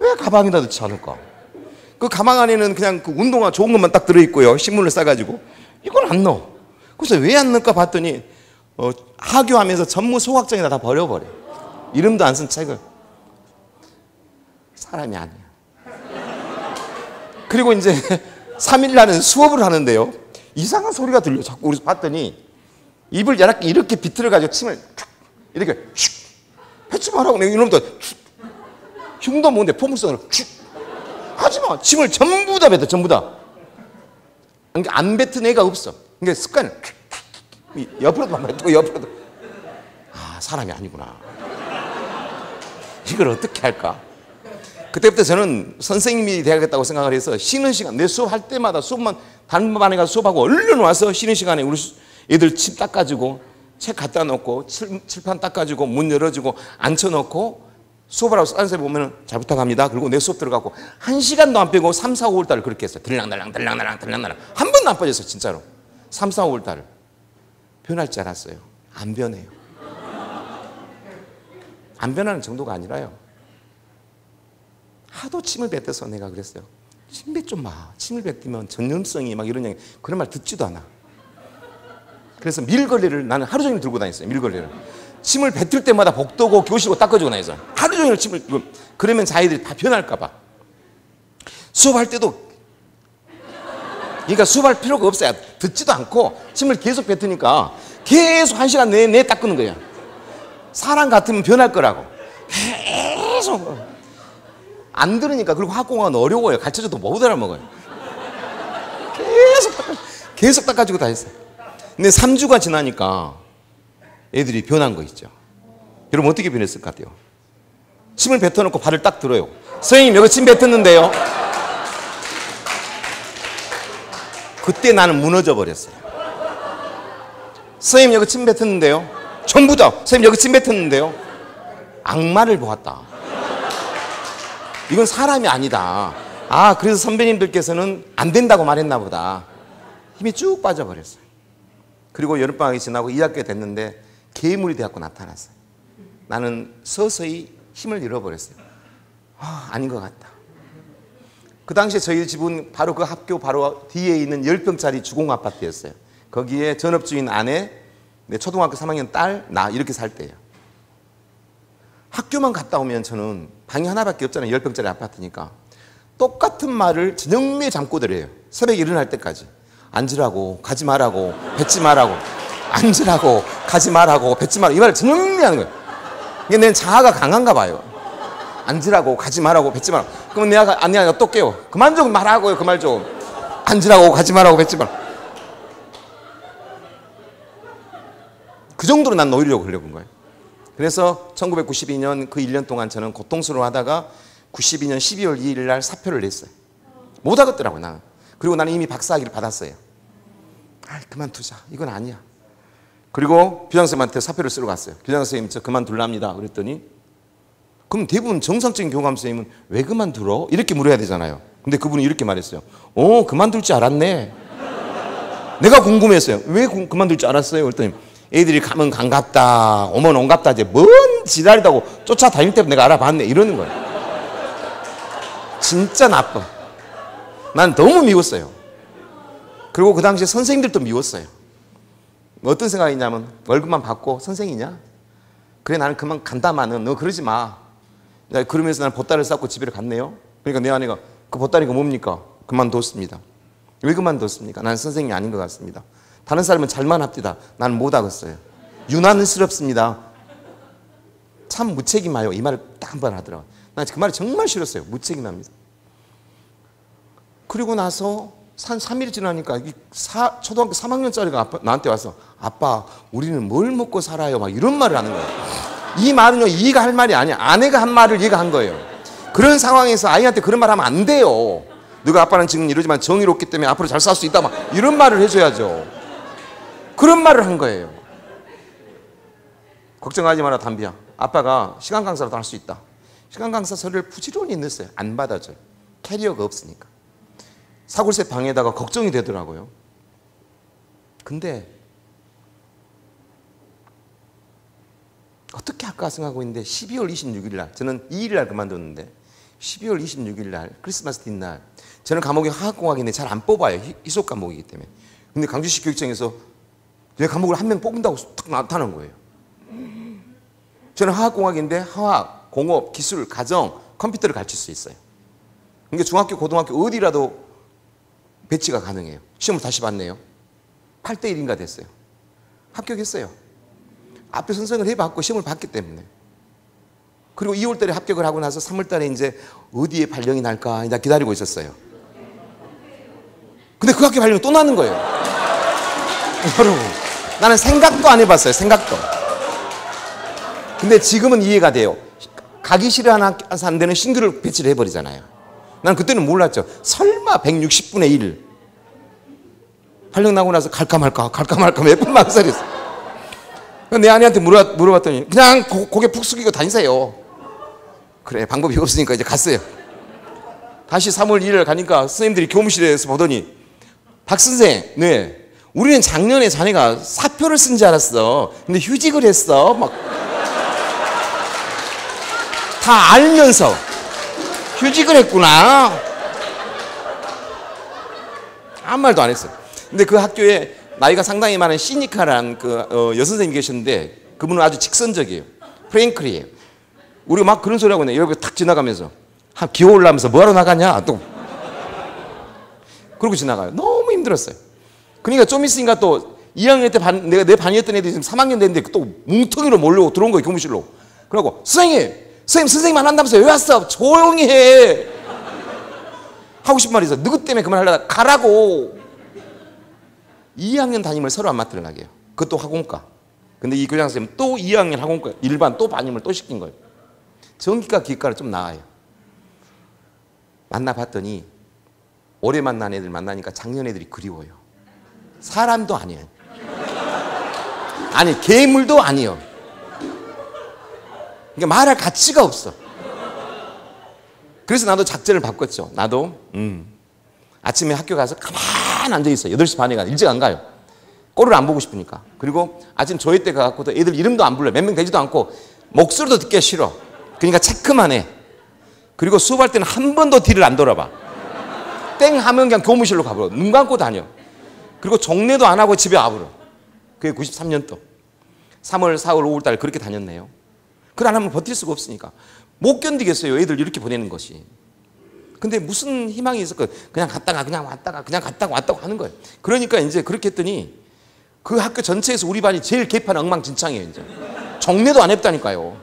왜 가방에다 넣지 않을까? 그 가방 안에는 그냥 그 운동화 좋은 것만 딱 들어있고요. 신문을 싸가지고. 이걸 안 넣어. 그래서 왜 안 넣을까 봤더니 하교하면서 전무 소각장에다 다 버려버려. 이름도 안 쓴 책을. 사람이 아니야. 그리고 이제 3일날은 수업을 하는데요. 이상한 소리가 들려. 자꾸 그래서 봤더니 입을 이렇게 비틀어가지고 침을 이렇게 슉 뱉지 말라고. 내가 이놈들 흉도 뭔데 포물선으로 슉 하지마. 침을 전부 다 뱉어. 전부 다. 그러니까 안 뱉은 애가 없어. 그러니까 습관이 옆으로도 안 뱉고 옆으로도. 아, 사람이 아니구나. 이걸 어떻게 할까? 그때부터 저는 선생님이 돼야겠다고 생각을 해서 쉬는 시간, 내 수업할 때마다 수업만 다른 반에 가서 수업하고 얼른 와서 쉬는 시간에 우리 애들 침 닦아주고 책 갖다 놓고 칠판 닦아주고 문 열어주고 앉혀놓고 수업을 하고 싼 선생님 보면 잘 부탁합니다. 그리고 내 수업 들어가고 1시간도 안 빼고 3, 4, 5월 달을 그렇게 했어요. 들랑달랑 한 번도 안 빠졌어요. 진짜로. 3, 4, 5월 달을. 변할 줄 알았어요. 안 변해요. 안 변하는 정도가 아니라요. 하도 침을 뱉어서 내가 그랬어요. 침 뱉 좀 마. 침을 뱉으면 전염성이 막 이런 얘기. 그런 말 듣지도 않아. 그래서 밀걸레를 나는 하루 종일 들고 다녔어요. 밀걸레를. 침을 뱉을 때마다 복도고 교실고 닦아주고 다녔어요. 하루 종일 침을. 그러면 자기들이 다 변할까 봐. 수업할 때도 그러니까 수업할 필요가 없어요. 듣지도 않고 침을 계속 뱉으니까 계속 1시간 내내 닦는 거야. 사람 같으면 변할 거라고. 계속 안 들으니까. 그리고 학공학은 어려워요. 가르쳐줘도 못 알아먹어요. 계속 닦아주고 다 했어요. 근데 3주가 지나니까 애들이 변한 거 있죠. 여러분 어떻게 변했을 것 같아요? 침을 뱉어놓고 발을 딱 들어요. 선생님 여기 침 뱉었는데요. 그때 나는 무너져 버렸어요. 선생님 여기 침 뱉었는데요. 전부 다 선생님 여기 침 뱉었는데요. 악마를 보았다. 이건 사람이 아니다. 아, 그래서 선배님들께서는 안 된다고 말했나 보다. 힘이 쭉 빠져버렸어요. 그리고 여름방학이 지나고 2학기가 됐는데 괴물이 되어서 나타났어요. 나는 서서히 힘을 잃어버렸어요. 아닌 것 같다. 그 당시에 저희 집은 바로 그 학교 바로 뒤에 있는 10평짜리 주공아파트였어요. 거기에 전업주인 아내, 내 초등학교 3학년 딸, 나 이렇게 살 때예요. 학교만 갔다 오면 저는 방이 하나밖에 없잖아요. 10평짜리 아파트니까. 똑같은 말을 저녁매 잠꼬대를 해요. 새벽에 일어날 때까지. 앉으라고, 가지 말라고, 뱉지 말라고. 앉으라고, 가지 말라고, 뱉지 말라고. 이 말을 저녁매 하는 거예요. 이게 내 자아가 강한가 봐요. 앉으라고, 가지 말라고, 뱉지 말라고. 그러면 내가 아니야, 또 깨워. 그만 좀 말하고요, 그 말 좀. 앉으라고, 가지 말라고, 뱉지 말라고. 그 정도로 난 놓이려고 하려고 한 거예요. 그래서 1992년 그 1년 동안 저는 고통스러워하다가 92년 12월 2일 날 사표를 냈어요. 못 하겠더라고요, 나는. 그리고 나는 이미 박사학위를 받았어요. 그만두자. 이건 아니야. 그리고 교장선생님한테 사표를 쓰러 갔어요. 교장선생님 저 그만둘랍니다. 그랬더니 그럼 대부분 정상적인 교감 선생님은 왜 그만둘어? 이렇게 물어야 되잖아요. 근데 그분이 이렇게 말했어요. 그만둘 줄 알았네. 내가 궁금했어요. 왜 그만둘 줄 알았어요? 그랬더니 애들이 가면 간갑다, 오면 온갑다, 이제 뭔 지랄이다고 쫓아다닐 때부터 내가 알아봤네. 이러는 거예요. 진짜 나빠. 난 너무 미웠어요. 그리고 그 당시에 선생님들도 미웠어요. 어떤 생각이냐면 월급만 받고 선생이냐? 그래 나는 그만 간다마는 너 그러지 마. 그러면서 나는 보따리를 싸고 집에 갔네요. 그러니까 내 아내가 그 보따리가 뭡니까? 그만뒀습니다. 왜 그만뒀습니까? 나는 선생님이 아닌 것 같습니다. 다른 사람은 잘만 합디다. 나는 못하겠어요. 유난스럽습니다. 참 무책임해요. 이 말을 딱 한 번 하더라고요. 난 그 말이 정말 싫었어요. 무책임합니다. 그리고 나서 한 3일 지나니까 초등학교 3학년짜리가 나한테 와서 아빠 우리는 뭘 먹고 살아요? 막 이런 말을 하는 거예요. 이 말은요 이가 할 말이 아니야. 아내가 한 말을 얘가 한 거예요. 그런 상황에서 아이한테 그런 말 하면 안 돼요. 너가 아빠는 지금 이러지만 정의롭기 때문에 앞으로 잘 살 수 있다. 막 이런 말을 해줘야죠. 그런 말을 한 거예요. 걱정하지 마라 담비야. 아빠가 시간 강사라도 할 수 있다. 시간 강사 서류를 부지런히 넣었어요. 안 받아줘요. 캐리어가 없으니까. 사골세 방에다가 걱정이 되더라고요. 근데 어떻게 할까 생각하고 있는데 12월 26일 날 저는 2일 날 그만뒀는데 12월 26일 날 크리스마스 뒷날 저는 과목이 화학공학인데 잘 안 뽑아요. 희속 과목이기 때문에. 근데 강주시 교육청에서 내 과목을 한 명 뽑는다고 탁 나타난 거예요. 저는 화학공학인데 화학, 공업, 기술, 가정, 컴퓨터를 가르칠 수 있어요. 그러니까 중학교, 고등학교 어디라도 배치가 가능해요. 시험을 다시 봤네요. 8대 1인가 됐어요. 합격했어요. 앞에 선생을 해봤고 시험을 봤기 때문에. 그리고 2월 달에 합격을 하고 나서 3월 달에 이제 어디에 발령이 날까 기다리고 있었어요. 근데 그 학교 발령이 또 나는 거예요. 여러분, 나는 생각도 안 해봤어요. 생각도. 근데 지금은 이해가 돼요. 가기 싫어하는 데는 신규를 배치를 해버리잖아요. 난 그때는 몰랐죠. 설마 160분의 1 발령 나고 나서 갈까 말까 몇 번 망설였어. 내 아내한테 물어봤더니 그냥 고개 푹 숙이고 다니세요. 그래 방법이 없으니까 이제 갔어요. 다시 3월 1일 가니까 선생님들이 교무실에서 보더니 박 선생, 네 우리는 작년에 자네가 사표를 쓴 줄 알았어. 근데 휴직을 했어. 막 다 알면서 휴직을 했구나. 아무 말도 안 했어요. 근데 그 학교에 나이가 상당히 많은 시니카란 여선생님이 계셨는데 그분은 아주 직선적이에요. 프랭클이에요. 우리가 막 그런 소리 하고 있네. 여기 탁 지나가면서 기어 올라면서 뭐하러 나가냐 또 그러고 지나가요. 너무 힘들었어요. 그러니까 좀 있으니까 또 2학년 때 내가 내 반이었던 애들이 지금 3학년 됐는데 또 뭉텅이로 몰려 들어온 거예요. 교무실로. 그러고 선생님 안 한다면서 왜 왔어? 조용히 해. 하고 싶은 말이 있어. 누구 때문에 그만하려다 가라고. 2학년 담임을 서로 안 맡으려 나게요. 그것도 학원과. 근데 이 교장선생님 또 2학년 학원과 일반 또 담임을 또 시킨 거예요. 전기과 기과를 좀 나아요. 만나봤더니 올해 만난 애들 만나니까 작년 애들이 그리워요. 사람도 아니에요. 아니 괴물도 아니에요. 그러니까 말할 가치가 없어. 그래서 나도 작전을 바꿨죠. 나도 아침에 학교 가서 가만히 앉아있어요. 8시 반에 가서 일찍 안 가요. 꼴을 안 보고 싶으니까. 그리고 아침 조회 때 가갖고 애들 이름도 안 불러요. 몇 명 되지도 않고 목소리도 듣기가 싫어. 그러니까 체크만 해. 그리고 수업할 때는 한 번도 뒤를 안 돌아봐. 땡 하면 그냥 교무실로 가버려. 눈 감고 다녀. 그리고 종례도 안 하고 집에 와버려. 그게 93년도 3월, 4월, 5월 달 그렇게 다녔네요. 그걸 안 하면 버틸 수가 없으니까. 못 견디겠어요. 애들 이렇게 보내는 것이. 근데 무슨 희망이 있을까요? 그냥 갔다가 그냥 왔다가 그냥 갔다가 왔다고 하는 거예요. 그러니까 이제 그렇게 했더니 그 학교 전체에서 우리 반이 제일 개판 엉망진창이에요. 이제 종례도 안 했다니까요.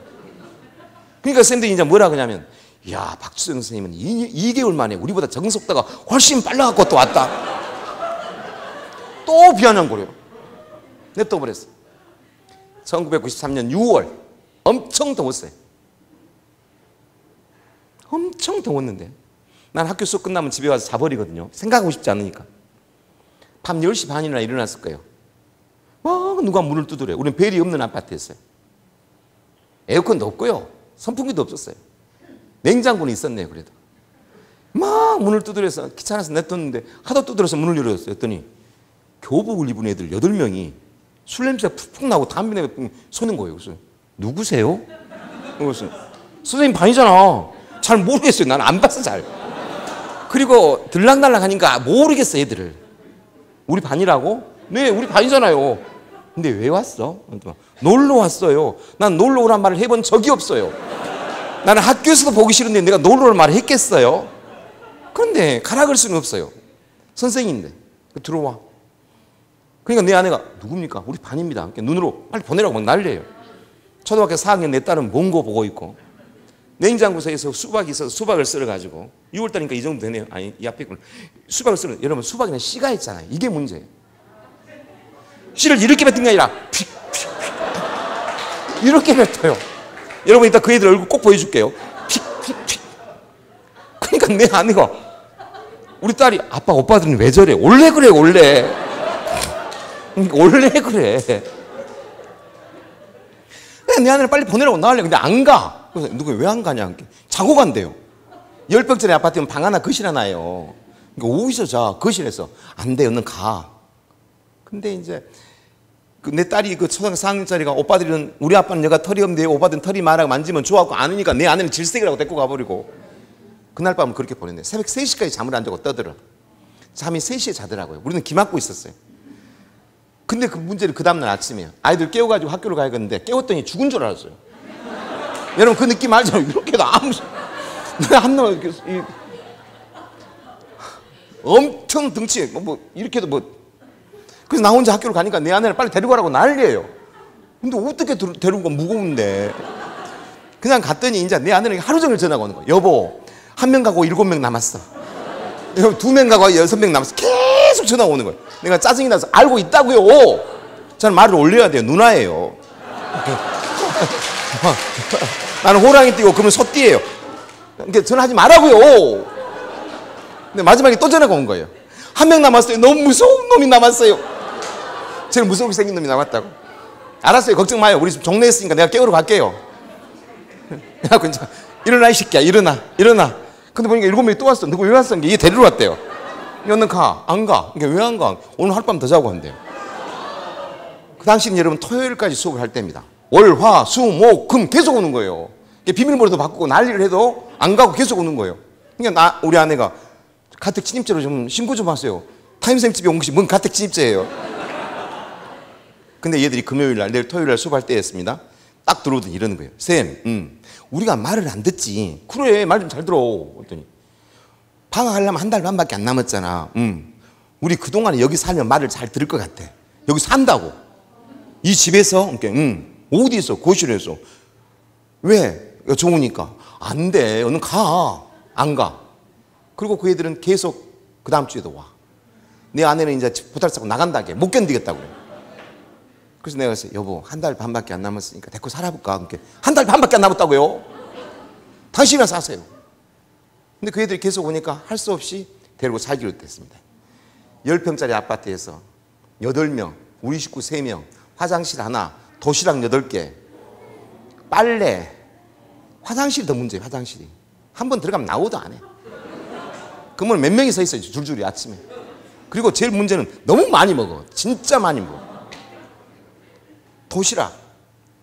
그러니까 선생님들이 이제 뭐라 그러냐면 야 박주성 선생님은 2개월 만에 우리보다 적응 속도가 훨씬 빨라갖고 또 왔다. 또 비아냥거려요. 냅둬버렸어. 1993년 6월 엄청 더웠어요. 엄청 더웠는데 난 학교 수업 끝나면 집에 와서 자버리거든요. 생각하고 싶지 않으니까. 밤 10시 반이나 일어났을 거예요. 누가 문을 두드려요. 우리는 벨이 없는 아파트였어요. 에어컨도 없고요. 선풍기도 없었어요. 냉장고는 있었네요. 그래도 막 문을 두드려서 귀찮아서 냈뒀는데 하도 두드려서 문을 열었어요. 했더니 교복을 입은 애들 8명이 술 냄새가 푹푹 나고 담배 냄새 쏘는 거예요. 그래서 누구세요? 그래서 선생님 반이잖아. 잘 모르겠어요. 나는 안 봤어 잘. 그리고 들락날락 하니까 모르겠어 애들을. 우리 반이라고? 네 우리 반이잖아요. 근데 왜 왔어? 놀러 왔어요. 난 놀러 오란 말을 해본 적이 없어요. 나는 학교에서도 보기 싫은데 내가 놀러 올 말을 했겠어요? 그런데 가라 그럴 수는 없어요. 선생님인데 들어와. 그러니까 내 아내가 누굽니까? 우리 반입니다. 그러니까 눈으로 빨리 보내라고 막 난리예요. 초등학교 4학년 내 딸은 먼 거 보고 있고 냉장고에서 수박이 있어서 수박을 썰어가지고 6월달이니까 이 정도 되네요. 아니 이 앞에 수박을 썰어. 여러분 수박에는 씨가 있잖아요. 이게 문제예요. 씨를 이렇게 뱉은 게 아니라 픽 이렇게 뱉어요. 여러분 이따 그 애들 얼굴 꼭 보여줄게요. 픽. 그러니까 내 아내가 우리 딸이 아빠 오빠들은 왜 저래? 원래 그래 원래. 원래 그래. 내 아내를 빨리 보내라고 나가려고. 근데 안 가. 그래서 누구 왜 안 가냐? 자고 간대요. 10평짜리 아파트면 방 하나 거실 하나예요. 그러니까 어디서 자? 거실에서. 안 돼, 너는 가. 근데 이제 내 딸이 그 초등학교 4학년짜리가 오빠들은 우리 아빠는 여가 털이 없는데 오빠들은 털이 많아 만지면 좋아하고 아니니까 내 아내는 질색이라고 데리고 가버리고 그날 밤은 그렇게 보냈네. 새벽 3시까지 잠을 안 자고 떠들어. 잠이 3시에 자더라고요. 우리는 기 맞고 있었어요. 근데 그 문제는 그 다음날 아침이에요. 아이들 깨워가지고 학교를 가야겠는데 깨웠더니 죽은 줄 알았어요. 여러분 그 느낌 알잖아요. 이렇게도 아무 한 놈 엄청 등치 뭐 이렇게도 뭐 그래서 나 혼자 학교를 가니까 내 아내를 빨리 데리고 가라고 난리예요. 근데 어떻게 데리고 가 무거운데. 그냥 갔더니 이제 내 아내는 하루 종일 전화가 오는 거예요. 여보 1명 가고 7명 남았어. 2명 가고 6명 남았어. 계속 전화가 오는 거예요. 내가 짜증이 나서 알고 있다고요. 저는 말을 올려야 돼요. 누나예요. 나는 호랑이 띠고 그러면 소띠예요. 그러니까 전화하지 말라고요. 근데 마지막에 또 전화가 온 거예요. 1명 남았어요. 너무 무서운 놈이 남았어요. 저는 무섭게 생긴 놈이 남았다고. 알았어요. 걱정 마요. 우리 집 종로에 있으니까 내가 깨우러 갈게요. 그래갖고 이제 일어나 이 새끼야. 일어나. 근데 보니까 7명이 또 왔어. 누구 왜 왔어? 얘 데리러 왔대요. 너는 가. 안 가. 그러니까 왜 안 가? 오늘 하룻밤 더 자고 한대요. 그 당시는 여러분 토요일까지 수업을 할 때입니다. 월, 화, 수, 목, 금 계속 오는 거예요. 비밀번호도 바꾸고 난리를 해도 안 가고 계속 오는 거예요. 그러니까 우리 아내가 가택 침입죄로 좀 신고 좀 하세요. 타임쌤 집에 온 것이 뭔 가택 침입죄예요. 근데 얘들이 금요일날 내일 토요일날 수업할 때였습니다. 딱 들어오더니 이러는 거예요. 쌤, 우리가 말을 안 듣지. 그래 말 좀 잘 들어. 그랬더니 방학하려면 1달 반밖에 안 남았잖아. 우리 그동안에 여기 살면 말을 잘 들을 것 같아. 여기 산다고. 이 집에서 그러니까, 어디서? 거실에서. 왜? 좋으니까. 안 돼. 너는 가. 안 가. 그리고 그 애들은 계속 그 다음 주에도 와. 내 아내는 이제 보따리 싸고 나간다게. 못 견디겠다고 그래. 그래서 내가 그랬어요. 여보 1달 반밖에 안 남았으니까 데리고 살아볼까? 그러니까 1달 반밖에 안 남았다고요? 당신이나 사세요. 근데 그 애들이 계속 오니까 할 수 없이 데리고 살기로 됐습니다. 10평짜리 아파트에서 8명, 우리 식구 3명, 화장실 하나, 도시락 8개, 빨래, 화장실이 더 문제예요. 화장실이. 한 번 들어가면 나오도 안 해. 그러면 몇 명이 서 있어요. 줄줄이 아침에. 그리고 제일 문제는 너무 많이 먹어. 진짜 많이 먹어. 도시락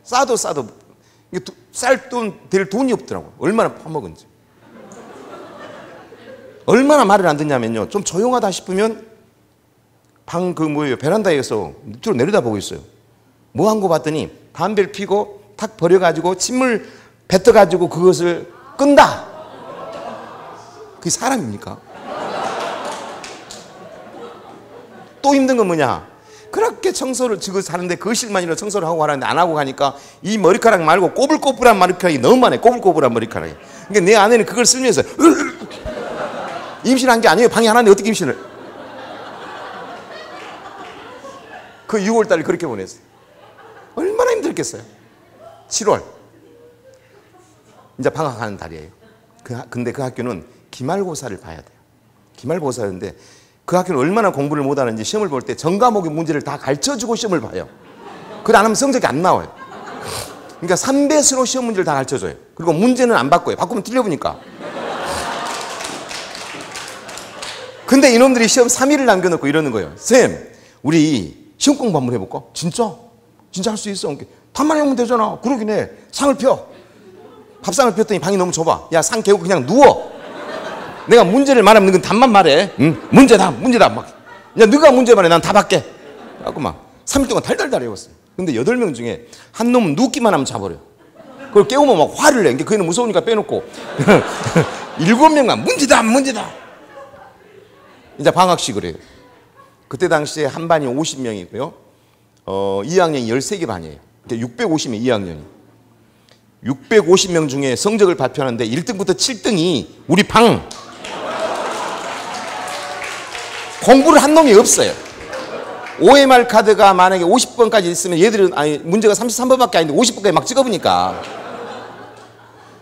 싸도 쌀 돈 될 돈이 없더라고. 얼마나 퍼먹은지. 얼마나 말을 안 듣냐면요. 좀 조용하다 싶으면 방 베란다에서 밑으로 내려다보고 있어요. 뭐 한 거 봤더니 담배를 피고 탁 버려가지고 침을 뱉어가지고 그것을 끈다. 그게 사람입니까? 또 힘든 건 뭐냐? 그렇게 청소를 지금 사는데 거실만이라도 청소를 하고 가라는데 안 하고 가니까 이 머리카락 말고 꼬불꼬불한 머리카락이 너무 많아요. 꼬불꼬불한 머리카락이. 그러니까 내 아내는 그걸 쓰면서 임신한 게 아니에요. 방이 하나인데 어떻게 임신을. 그 6월달에 그렇게 보냈어요. 얼마나 힘들겠어요. 7월 이제 방학하는 달이에요. 근데 그 학교는 기말고사를 봐야 돼요. 기말고사였는데 그 학교는 얼마나 공부를 못하는지 시험을 볼 때 전 과목의 문제를 다 가르쳐주고 시험을 봐요. 그걸 안 하면 성적이 안 나와요. 그러니까 3배수로 시험 문제를 다 가르쳐줘요. 그리고 문제는 안 바꿔요. 바꾸면 틀려보니까. 근데 이놈들이 시험 3일을 남겨놓고 이러는 거예요. 쌤, 우리 시험 공부 한번 해볼까? 진짜? 진짜 할 수 있어? 답만 해오면 되잖아. 그러긴 해. 상을 펴. 밥상을 폈더니 방이 너무 좁아. 야, 상 개고 그냥 누워. 내가 문제를 말하면 너는 답만 말해. 응? 문제다. 막. 야, 너가 문제 말해. 난 답할게. 그래갖고 막 3일 동안 달달달 해왔어요. 근데 8명 중에 한 놈은 눕기만 하면 자버려. 그걸 깨우면 막 화를 내. 그 애는 무서우니까 빼놓고 7명만 문제다. 이제 방학식을 해요. 그때 당시에 한 반이 50명이고요. 2학년이 13개 반이에요. 650명 2학년이. 650명 중에 성적을 발표하는데 1등부터 7등이 우리 방. 공부를 한 놈이 없어요. OMR 카드가 만약에 50번까지 있으면 얘들은 아니 문제가 33번밖에 아닌데 50번까지 막 찍어보니까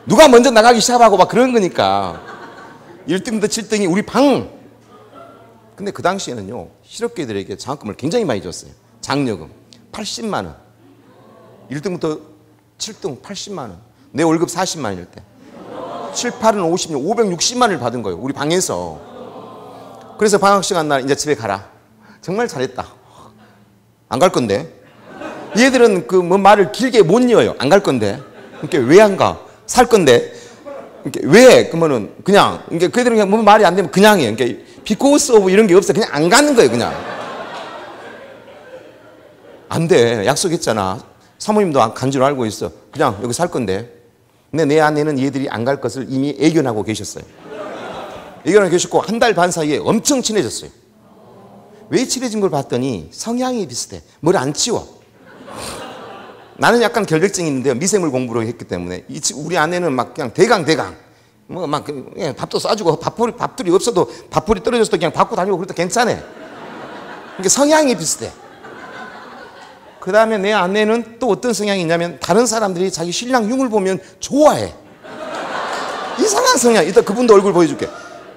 누가 먼저 나가기 시작하고 막 그런 거니까 1등부터 7등이 우리 방. 근데 그 당시에는요 실업계들에게 장학금을 굉장히 많이 줬어요. 장려금 80만 원. 1등부터 7등 80만 원. 내 월급 40만 원일 때 7, 8은 50년 560만 원을 받은 거예요. 우리 방에서. 그래서 방학 시간 날 이제 집에 가라. 정말 잘했다. 안 갈 건데. 얘들은 그 뭐 말을 길게 못 이어요. 안 갈 건데. 그러니까 왜 안 가? 살 건데. 그러니까 왜? 그러면은 그냥. 그러니까 그들은 그냥 뭐 말이 안 되면 그냥 해요. 그러니까 because of 이런 게 없어. 그냥 안 가는 거예요. 그냥. 안 돼. 약속했잖아. 사모님도 간 줄 알고 있어. 그냥 여기 살 건데. 근데 내 아내는 얘들이 안 갈 것을 이미 예견하고 계셨어요. 예견하고 계셨고 한 달 반 사이에 엄청 친해졌어요. 왜 친해진 걸 봤더니 성향이 비슷해. 뭘 안 치워. 나는 약간 결백증이 있는데요. 미생물 공부를 했기 때문에 우리 아내는 막 그냥 대강 뭐 막 밥도 싸주고 밥들이 없어도 밥풀이 떨어졌을 때 그냥 받고 다니고 그래도 괜찮아. 그러니까 성향이 비슷해. 그 다음에 내 아내는 또 어떤 성향이 있냐면 다른 사람들이 자기 신랑 흉을 보면 좋아해. 이상한 성향. 이따 그분도 얼굴 보여줄게.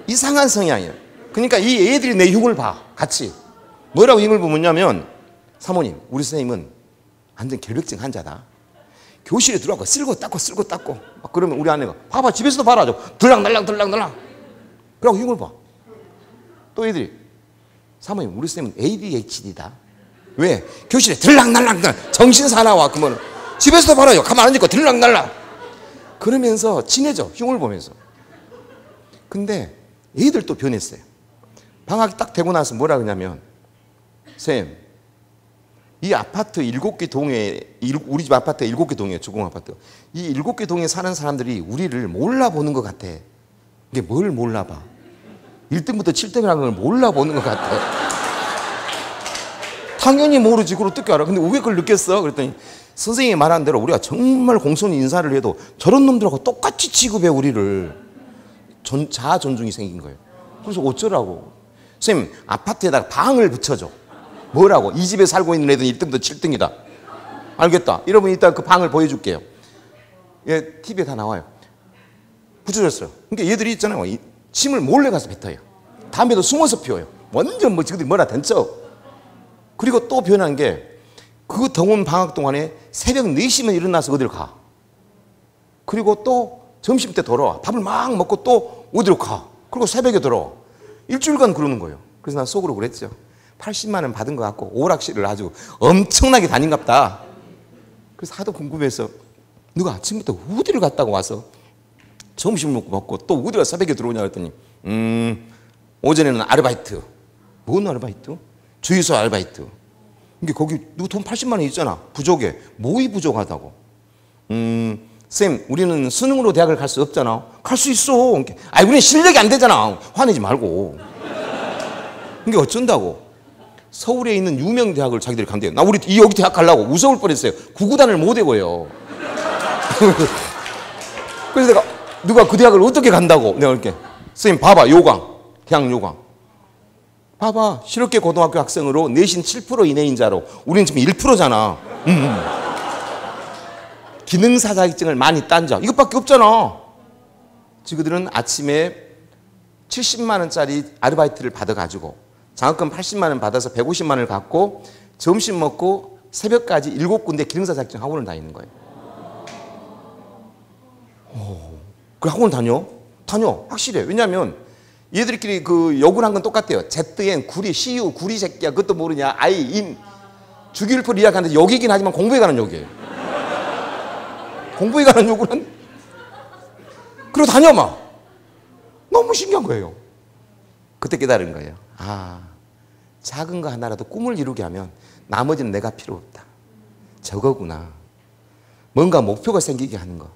이상한 성향이에요. 그러니까 이 애들이 내 흉을 봐. 같이. 뭐라고 흉을 보냐면 사모님 우리 선생님은 완전 결백증 환자다. 교실에 들어가고 쓸고 닦고 막 그러면 우리 아내가 봐봐 집에서도 봐라. 들락날락 그러고 흉을 봐. 또 애들이 사모님 우리 선생님은 ADHD다. 왜? 교실에 들락날락 정신 사나워. 그러면 집에서도 봐라요. 가만 안 앉고 들락날락 그러면서 친해져. 흉을 보면서. 근데 애들도 변했어요. 방학이 딱 되고 나서 뭐라 그러냐면 쌤 이 아파트 7개 동에 우리 집 아파트 7개 동이에요. 주공 아파트. 이 7개 동에 사는 사람들이 우리를 몰라보는 것 같아. 이게 뭘 몰라봐? 1등부터 7등이라는 걸 몰라보는 것 같아. 당연히 모르지. 그걸 어떻게 알아? 근데 왜 그걸 느꼈어? 그랬더니 선생님이 말한 대로 우리가 정말 공손히 인사를 해도 저런 놈들하고 똑같이 취급해 우리를. 자아 존중이 생긴 거예요. 그래서 어쩌라고. 선생님 아파트에다가 방을 붙여줘. 뭐라고? 이 집에 살고 있는 애들은 1등부터 7등이다. 알겠다. 여러분 이따 그 방을 보여줄게요. 예, TV에 다 나와요. 붙여줬어요. 그러니까 얘들이 있잖아요. 침을 몰래 가서 뱉어요. 담배도 숨어서 피워요. 완전 뭐 지금들이 뭐라 던져. 그리고 또 변한 게 그 더운 방학 동안에 새벽 4시면 일어나서 어디를 가. 그리고 또 점심 때 돌아와. 밥을 막 먹고 또 어디로 가. 그리고 새벽에 돌아와. 일주일간 그러는 거예요. 그래서 난 속으로 그랬죠. 80만 원 받은 것 같고 오락실을 아주 엄청나게 다닌갑다. 그래서 하도 궁금해서 누가 아침부터 어디를 갔다고 와서 점심을 먹고 또 어디가 새벽에 들어오냐 그랬더니 오전에는 아르바이트. 뭔 아르바이트? 주유소 아르바이트. 이게 거기 누구 돈 80만 원 있잖아. 부족해. 뭐이 부족하다고. 쌤 우리는 수능으로 대학을 갈 수 없잖아. 갈 수 있어. 아이 우리는 실력이 안 되잖아. 화내지 말고. 이게 어쩐다고. 서울에 있는 유명 대학을 자기들이 간대요. 나 우리 여기 대학 가려고 무서울 뻔했어요. 구구단을 못 외워요. 그래서 내가 누가 그 대학을 어떻게 간다고 내가 이렇게 선생님 봐봐 요강 대학 요강 봐봐 실업계 고등학교 학생으로 내신 7% 이내인자로 우리는 지금 1%잖아. 기능사 자격증을 많이 딴 자 이것밖에 없잖아. 지그들은 아침에 70만 원짜리 아르바이트를 받아가지고 장학금 80만 원 받아서 150만 원을 갖고 점심 먹고 새벽까지 7군데 기능사 자격증 학원을 다니는 거예요. 그 학원 다녀? 확실해. 왜냐하면 얘들끼리 그 욕을 한 건 똑같아요. ZN 구리 CU 구리 새끼야 그것도 모르냐 아이 임 주기율표 리약하는데 욕이긴 하지만 공부에 관한 욕이에요. 공부에 관한 욕을 한 그리고 다녀 막 너무 신기한 거예요. 그때 깨달은 거예요. 아 작은 거 하나라도 꿈을 이루게 하면 나머지는 내가 필요 없다. 저거구나. 뭔가 목표가 생기게 하는 거.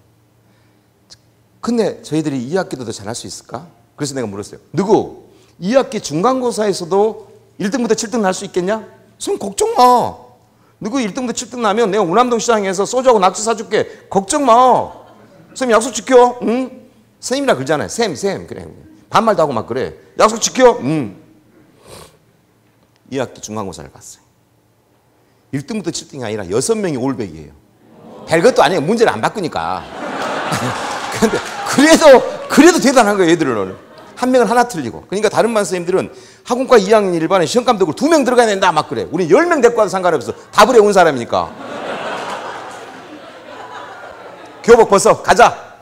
근데 저희들이 2학기도 더 잘할 수 있을까? 그래서 내가 물었어요. 누구? 2학기 중간고사에서도 1등부터 7등 날 수 있겠냐? 선생님 걱정 마. 너그 1등부터 7등 나면 내가 운암동 시장에서 소주하고 낙지 사줄게. 걱정 마. 선생님 약속 지켜. 응? 선생님이라 그러잖아요. 쌤 그래. 반말도 하고 막 그래. 약속 지켜. 응. 2학기 중간고사를 갔어요. 1등부터 7등이 아니라 6명이 올백이에요. 별것도 아니에요. 문제를 안 바꾸니까. 근데 그래도 대단한 거예요, 얘들은. 한 명은 하나 틀리고. 그러니까 다른 반 선생님들은 학원과 2학년 1반에 시험 감독을 2명 들어가야 된다 막 그래. 우리 10명 데리고 와도 상관없어. 답을 해온 사람이니까. 교복 벗어. 가자.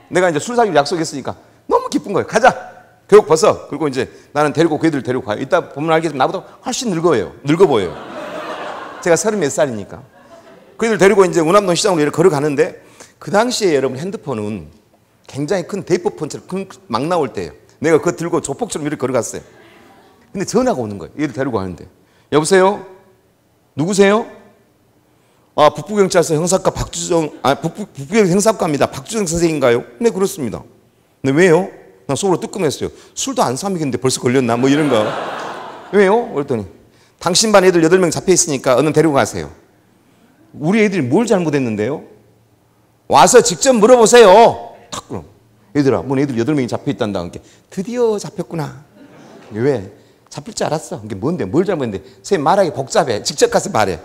내가 이제 술 사기로 약속했으니까 너무 기쁜 거예요. 가자. 교복 벗어. 그리고 이제 나는 걔들 데리고 가요. 이따 보면 알겠지만 나보다 훨씬 늙어 보여요. 제가 30몇 살이니까. 그들 데리고 이제 운암동 시장으로 이렇게 걸어가는데 그 당시에 여러분 핸드폰은 굉장히 큰 대포폰처럼 막 나올 때예요. 내가 그거 들고 조폭처럼 이렇게 걸어갔어요. 근데 전화가 오는 거예요. 얘를 데리고 가는데. 여보세요? 누구세요? 아, 북부경찰서 형사과 북부경 형사과입니다. 박주정 선생인가요? 네, 그렇습니다. 네, 왜요? 난 속으로 뜨끔했어요. 술도 안 사먹였는데 벌써 걸렸나? 뭐 이런 거. 왜요? 그랬더니 당신 반 애들 8명 잡혀 있으니까 얼른 데리고 가세요. 우리 애들이 뭘 잘못했는데요? 와서 직접 물어보세요. 탁 그럼. 얘들아, 뭔 애들 8명이 잡혀 있단다. 그러니까 드디어 잡혔구나. 왜? 잡힐 줄 알았어. 이게 뭔데? 뭘 잘못했는데? 선생님 말하기 복잡해. 직접 가서 말해.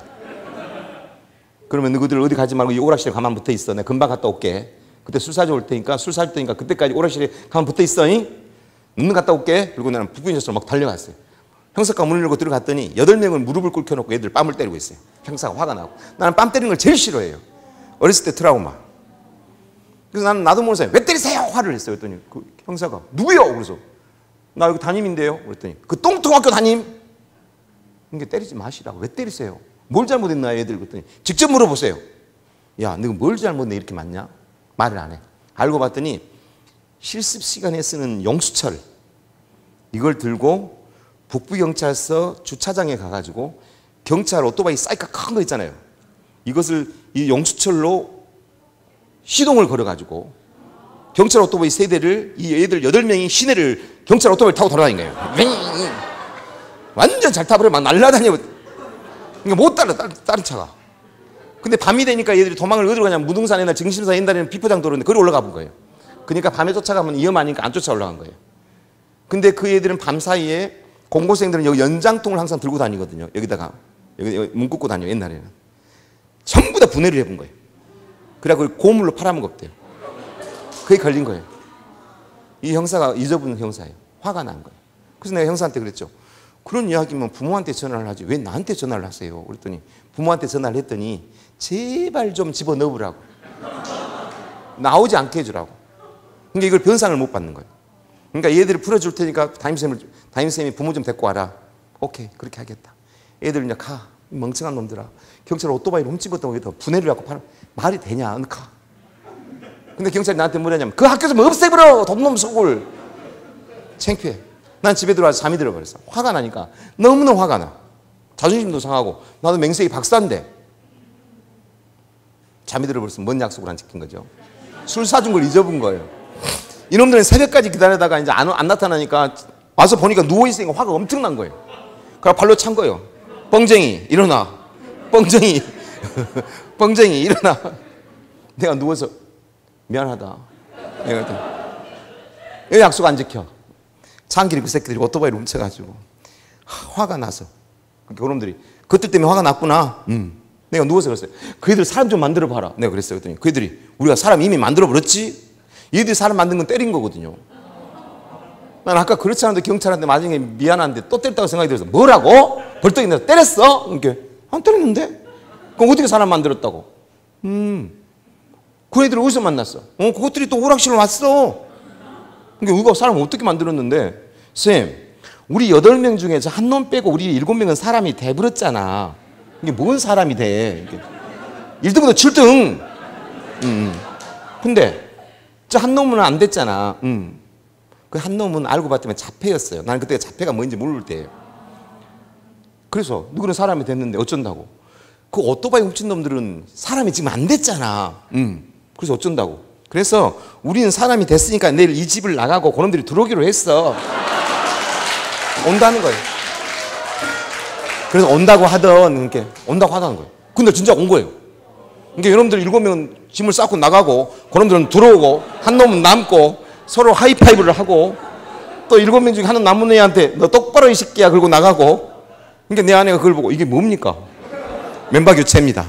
그러면 너희들 어디 가지 말고 이 오락실에 가만 붙어 있어. 내가 금방 갔다 올게. 그때 술 사줘 올 테니까 술 사줄 테니까 그때까지 오락실에 가만 붙어 있어. 응? 갔다 올게. 그리고 나는 북부경찰서로 막 달려갔어요. 형사과 문을 열고 들어갔더니 8명은 무릎을 꿇혀놓고 애들 뺨을 때리고 있어요. 형사가 화가 나고. 나는 뺨 때리는 걸 제일 싫어해요. 어렸을 때 트라우마. 그래서 나도 모르겠어요. 왜 때리세요? 화를 했어요. 그랬더니 그 형사가 누구요? 그래서 나 여기 담임인데요. 그랬더니 그 똥통학교 담임. 그러니까 때리지 마시라고. 왜 때리세요? 뭘 잘못했나 애들. 그랬더니 직접 물어보세요. 야, 너가 뭘 잘못했네 이렇게 맞냐? 말을 안 해. 알고 봤더니 실습 시간에 쓰는 용수철 이걸 들고 북부경찰서 주차장에 가가지고 경찰 오토바이 사이클 큰 거 있잖아요. 이것을 이 용수철로 시동을 걸어가지고 경찰 오토바이 3대를 이 애들 8명이 시내를 경찰 오토바이 타고 돌아다닌 거예요. 완전 잘 타버려 막 날라다니고. 그러니까 못 따라 다른 차가. 근데 밤이 되니까 얘들이 도망을 어디로 가냐면 무등산이나 증심사 옛날에는 비포장 도로인데 거기 올라가 본 거예요. 그러니까 밤에 쫓아가면 위험하니까 안 쫓아 올라간 거예요. 근데 그 애들은 밤 사이에 공고생들은 여기 연장통을 항상 들고 다니거든요. 여기다가 여기 문 꽂고 다녀요. 옛날에는 전부 다 분해를 해본 거예요. 그래갖고 고물로 팔아먹었대요. 그게 걸린 거예요. 이 형사가 잊어버린 형사예요. 화가 난 거예요. 그래서 내가 형사한테 그랬죠. 그런 이야기면 부모한테 전화를 하지 왜 나한테 전화를 하세요? 그랬더니 부모한테 전화를 했더니 제발 좀 집어넣으라고. 나오지 않게 해주라고. 그러니까 이걸 변상을 못 받는 거예요. 그러니까 얘들을 풀어줄 테니까 담임쌤이 부모 좀 데리고 와라. 오케이, 그렇게 하겠다. 애들 이제 가. 멍청한 놈들아. 경찰 오토바이를 훔치고 있다. 분해를 갖고 파는 말이 되냐? 가. 근데 경찰이 나한테 뭐라냐면 그 학교 좀 없애버려. 돈놈 속을. 창피해. 난 집에 들어와서 잠이 들어버렸어. 화가 나니까 너무너무 화가 나. 자존심도 상하고 나도 맹세히 박사인데 잠이 들어버렸으면 뭔 약속을 안 지킨 거죠? 술 사준 걸 잊어본 거예요. 이놈들은 새벽까지 기다리다가 이제 안 나타나니까 와서 보니까 누워있으니까 화가 엄청난 거예요. 그래서 발로 찬 거예요. 뻥쟁이 일어나. 뻥쟁이 뻥쟁이 일어나. 내가 누워서 미안하다. 내가 왜 약속 안 지켜? 장길이 그 새끼들이 오토바이를 훔쳐가지고 화가 나서 그놈들이 그들 때문에 화가 났구나. 내가 누워서 그랬어요. 그 애들 사람 좀 만들어 봐라. 내가 그랬어요. 그랬더니 그 애들이 우리가 사람 이미 만들어 버렸지. 얘들이 사람 만든 건 때린 거거든요. 난 아까 그렇지 않은데 경찰한테 나중에 미안한데 또 때렸다고 생각이 들어서 뭐라고? 벌떡이 내서 때렸어? 그러니까 안 때렸는데? 그럼 어떻게 사람 만들었다고? 그 애들을 어디서 만났어? 그것들이 또 오락실로 왔어. 그러니까 우리가 사람을 어떻게 만들었는데 쌤 우리 8명 중에서 한 놈 빼고 우리 7명은 사람이 돼버렸잖아. 이게 뭔 사람이 돼? 1등부터 7등. 근데 저 한 놈은 안 됐잖아. 그 한 놈은 알고 봤더니 자폐였어요. 나는 그때 자폐가 뭔지 모를 때예요. 그래서 누구는 사람이 됐는데 어쩐다고? 그 오토바이 훔친 놈들은 사람이 지금 안 됐잖아. 그래서 어쩐다고? 그래서 우리는 사람이 됐으니까 내일 이 집을 나가고 그놈들이 들어오기로 했어. 온다는 거예요. 그래서 온다고 하던 이렇게 온다고 하다는 거예요. 근데 진짜 온 거예요. 그러니까 여러분들 7명은 짐을 싸고 나가고 그놈들은 들어오고 한 놈은 남고 서로 하이파이브를 하고 또 7명 중에 하나 남은 애한테 너 똑바로 이 새끼야 그러고 나가고. 그러니까 내 아내가 그걸 보고 이게 뭡니까? 멤버 교체입니다.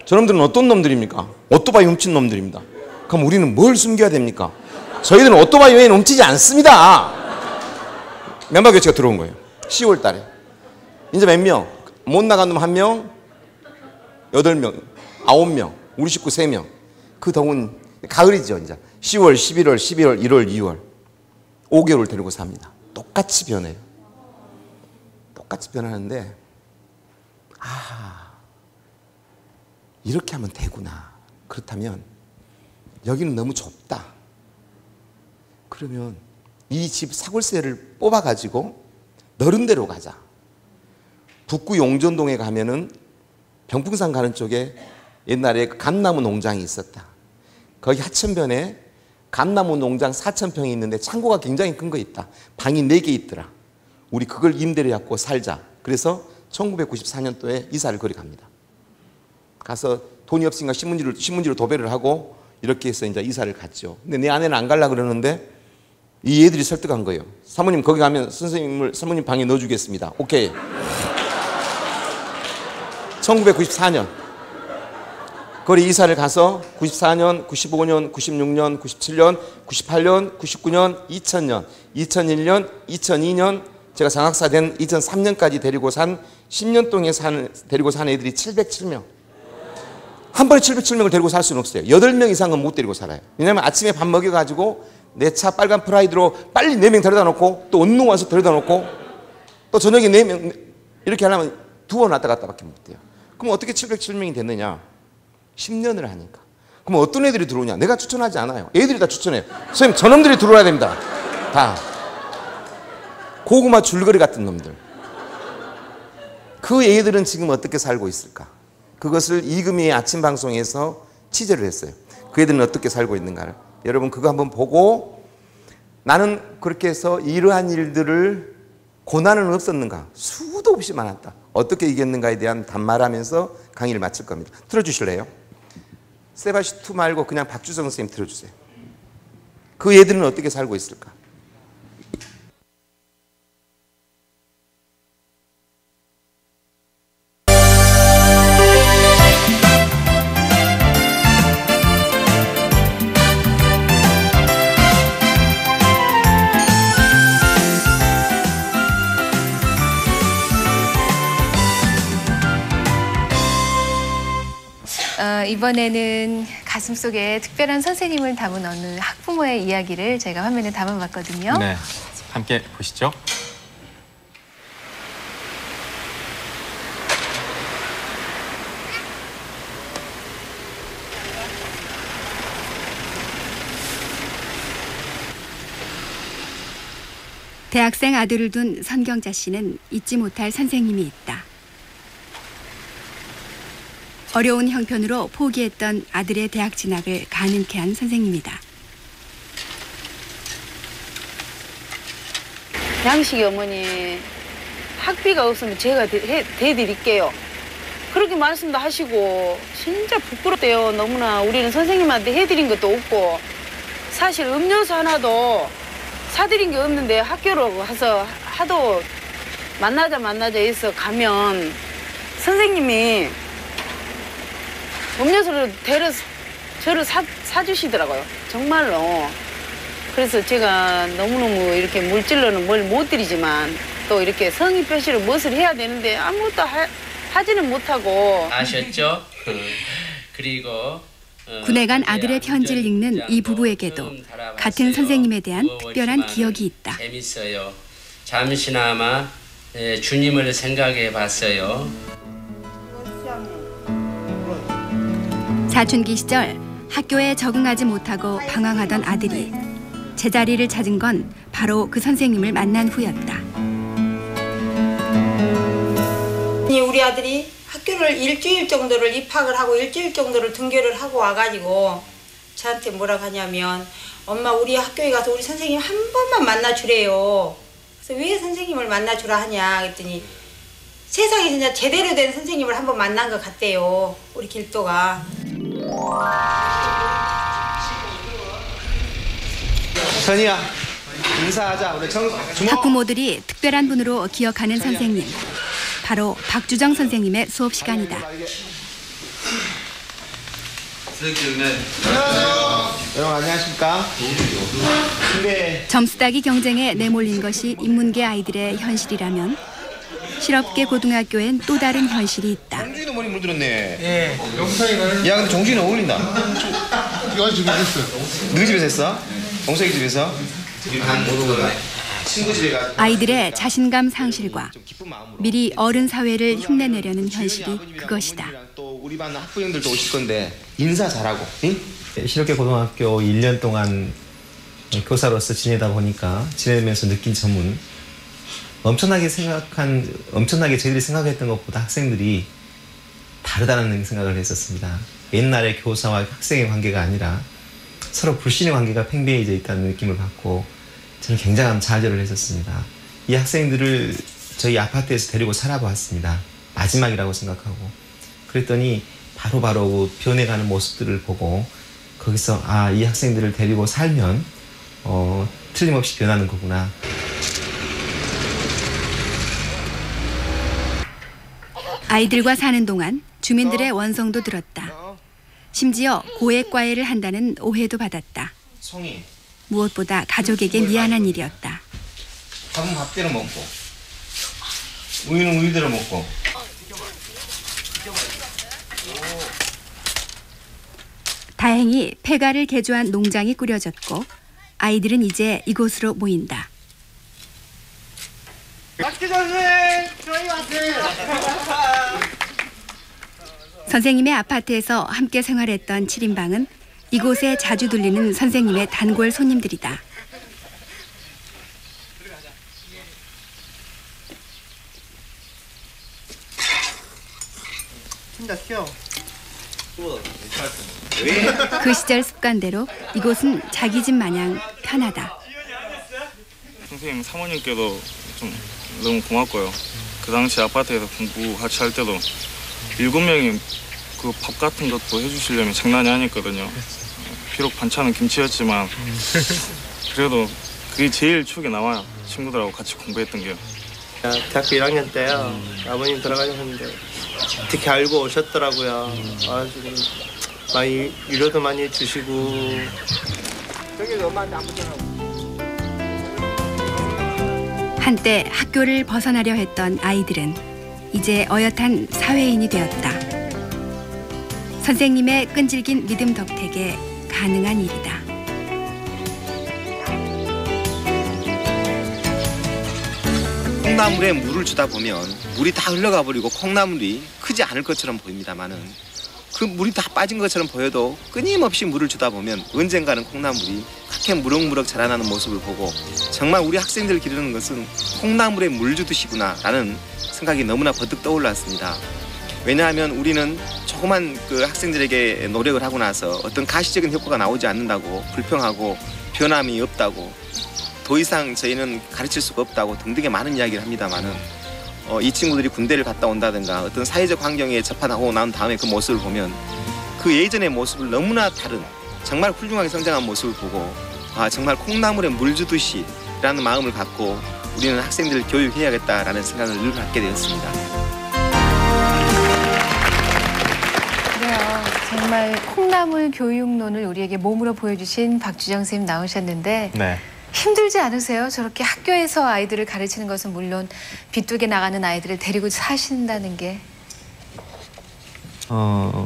저놈들은 어떤 놈들입니까? 오토바이 훔친 놈들입니다. 그럼 우리는 뭘 숨겨야 됩니까? 저희들은 오토바이 외에는 훔치지 않습니다. 멤버 교체가 들어온 거예요. 10월 달에. 이제 몇 명? 못 나간 놈 1명, 8명, 9명, 우리 식구 3명. 그 더운 가을이죠, 이제. 10월, 11월, 12월, 1월, 2월. 5개월 데리고 삽니다. 똑같이 변해요. 똑같이 변하는데, 이렇게 하면 되구나. 그렇다면, 여기는 너무 좁다. 그러면 이 집 사골세를 뽑아가지고 넓은 데로 가자. 북구 용전동에 가면은 병풍산 가는 쪽에 옛날에 감나무 농장이 있었다. 거기 하천변에 감나무 농장 4,000평이 있는데 창고가 굉장히 큰 거 있다. 방이 4개 있더라. 우리 그걸 임대를 갖고 살자. 그래서 1994년도에 이사를 거리 갑니다. 가서 돈이 없으니까 신문지로 도배를 하고 이렇게 해서 이제 이사를 갔죠. 근데 내 아내는 안 가려고 그러는데 이 애들이 설득한 거예요. 사모님 거기 가면 선생님을 사모님 방에 넣어주겠습니다. 오케이. 1994년 거리 이사를 가서 94년, 95년, 96년, 97년, 98년, 99년, 2000년, 2001년, 2002년 제가 장학사 된 2003년까지 데리고 산 10년 동안 데리고 산 애들이 707명. 한 번에 707명을 데리고 살 수는 없어요. 8명 이상은 못 데리고 살아요. 왜냐하면 아침에 밥 먹여가지고 내 차 빨간 프라이드로 빨리 4명 데려다 놓고 또 언능 와서 데려다 놓고 또 저녁에 4명 이렇게 하려면 2번 왔다 갔다 밖에 못 돼요. 그럼 어떻게 707명이 됐느냐? 10년을 하니까. 그럼 어떤 애들이 들어오냐? 내가 추천하지 않아요. 애들이 다 추천해요. 선생님 저놈들이 들어와야 됩니다. 다. 고구마 줄거리 같은 놈들. 그 애들은 지금 어떻게 살고 있을까? 그것을 이금희의 아침 방송에서 취재를 했어요. 그 애들은 어떻게 살고 있는가를. 여러분 그거 한번 보고 나는 그렇게 해서 이러한 일들을 고난은 없었는가? 수도 없이 많았다. 어떻게 이겼는가에 대한 단말하면서 강의를 마칠 겁니다. 틀어주실래요? 세바시2 말고 그냥 박주성 선생님 틀어주세요. 그 애들은 어떻게 살고 있을까? 이번에는 가슴속에 특별한 선생님을 담은 어느 학부모의 이야기를 제가 화면에 담아봤거든요. 네, 함께 보시죠. 대학생 아들을 둔 선경자 씨는 잊지 못할 선생님이 있다. 어려운 형편으로 포기했던 아들의 대학 진학을 가능케 한 선생님이다. 양식이 어머니 학비가 없으면 제가 대드릴게요. 그렇게 말씀도 하시고 진짜 부끄럽대요. 너무나 우리는 선생님한테 해드린 것도 없고 사실 음료수 하나도 사드린 게 없는데 학교로 가서 하도 만나자 해서 가면 선생님이 음료수를 저를 사주시더라고요. 정말로. 그래서 제가 너무너무 이렇게 물질로는 뭘 못 드리지만 또 이렇게 성의 표시를 무엇을 해야 되는데 아무것도 하지는 못하고. 아셨죠? 그리고 군에 간 아들의 편지를 읽는 이 부부에게도 같은 선생님에 대한 특별한 기억이 있다. 재밌어요. 잠시나마 주님을 생각해 봤어요. 사춘기 시절 학교에 적응하지 못하고 방황하던 아들이 제자리를 찾은 건 바로 그 선생님을 만난 후였다. 우리 아들이 학교를 일주일 정도를 입학을 하고 일주일 정도를 등교를 하고 와가지고 저한테 뭐라고 하냐면 엄마 우리 학교에 가서 우리 선생님 한 번만 만나주래요. 그래서 왜 선생님을 만나주라 하냐 그랬더니 세상에 진짜 제대로 된 선생님을 한번 만난 것 같대요. 우리 길도가. 선이야, 인사하자. 우리 주먹. 학부모들이 특별한 분으로 기억하는 선생님. 바로 박주정 선생님의 수업 시간이다. 여러분 안녕하십니까? 점수 따기 경쟁에 내몰린 것이 인문계 아이들의 현실이라면 실업계 고등학교엔 또 다른 현실이 있다. 정준이도 머리 물들었네. 예. 영상이는. 야, 근데 정준이는 어울린다. 이거 집에 했어요. 너희 집에서 했어? 동석이 집에서? 친구 집에 가. 아이들의 자신감 상실과 미리 어른 사회를 흉내내려는 현실이 그것이다. 또 우리 반 학부형들도 오실 건데 인사 잘하고. 응? 실업계 고등학교 1년 동안 교사로서 지내다 보면서 느낀 점은 엄청나게 저희들이 생각했던 것보다 학생들이 다르다는 생각을 했었습니다. 옛날의 교사와 학생의 관계가 아니라 서로 불신의 관계가 팽배해져 있다는 느낌을 받고 저는 굉장한 좌절을 했었습니다. 이 학생들을 저희 아파트에서 데리고 살아보았습니다. 마지막이라고 생각하고. 그랬더니 바로 변해가는 모습들을 보고 거기서 이 학생들을 데리고 살면 틀림없이 변하는 거구나. 아이들과 사는 동안 주민들의 원성도 들었다. 심지어 고액과외를 한다는 오해도 받았다. 송이. 무엇보다 가족에게 미안한 일이었다. 밥은 밥대로 먹고 우유는 우유대로 먹고. 다행히 폐가를 개조한 농장이 꾸려졌고 아이들은 이제 이곳으로 모인다. 선생님의 아파트에서 함께 생활했던 7인방은 이곳에 자주 들리는 선생님의 단골 손님들이다. 그 시절 습관대로 이곳은 자기 집 마냥 편하다. 선생님 사모님께도 좀 너무 고맙고요. 그 당시 아파트에서 공부 같이 할 때도 7명이 그 밥 같은 것도 해주시려면 장난이 아니었거든요. 비록 반찬은 김치였지만 그래도 그게 제일 추억에 남아요. 친구들하고 같이 공부했던 게요. 대학교 1학년 때요. 아버님 돌아가셨는데 어떻게 알고 오셨더라고요. 아주 많이 위로도 많이 해주시고. 한때 학교를 벗어나려 했던 아이들은 이제 어엿한 사회인이 되었다. 선생님의 끈질긴 믿음 덕택에 가능한 일이다. 콩나물에 물을 주다 보면 물이 다 흘러가 버리고 콩나물이 크지 않을 것처럼 보입니다만은 그 물이 다 빠진 것처럼 보여도 끊임없이 물을 주다 보면 언젠가는 콩나물이 그렇게 무럭무럭 자라나는 모습을 보고 정말 우리 학생들 기르는 것은 콩나물에 물 주듯이구나 라는 생각이 너무나 버뜩 떠올랐습니다. 왜냐하면 우리는 조그만 그 학생들에게 노력을 하고 나서 어떤 가시적인 효과가 나오지 않는다고 불평하고 변함이 없다고 더 이상 저희는 가르칠 수가 없다고 등등의 많은 이야기를 합니다만은 이 친구들이 군대를 갔다 온다든가 어떤 사회적 환경에 접하고 난 다음에 그 모습을 보면 그 예전의 모습을 너무나 다른 정말 훌륭하게 성장한 모습을 보고 정말 콩나물에 물 주듯이 라는 마음을 갖고 우리는 학생들을 교육해야겠다라는 생각을 늘 갖게 되었습니다. 그래요. 정말 콩나물 교육론을 우리에게 몸으로 보여주신 박주정 선생님 나오셨는데 네. 힘들지 않으세요? 저렇게 학교에서 아이들을 가르치는 것은 물론 비뚝에 나가는 아이들을 데리고 사신다는 게.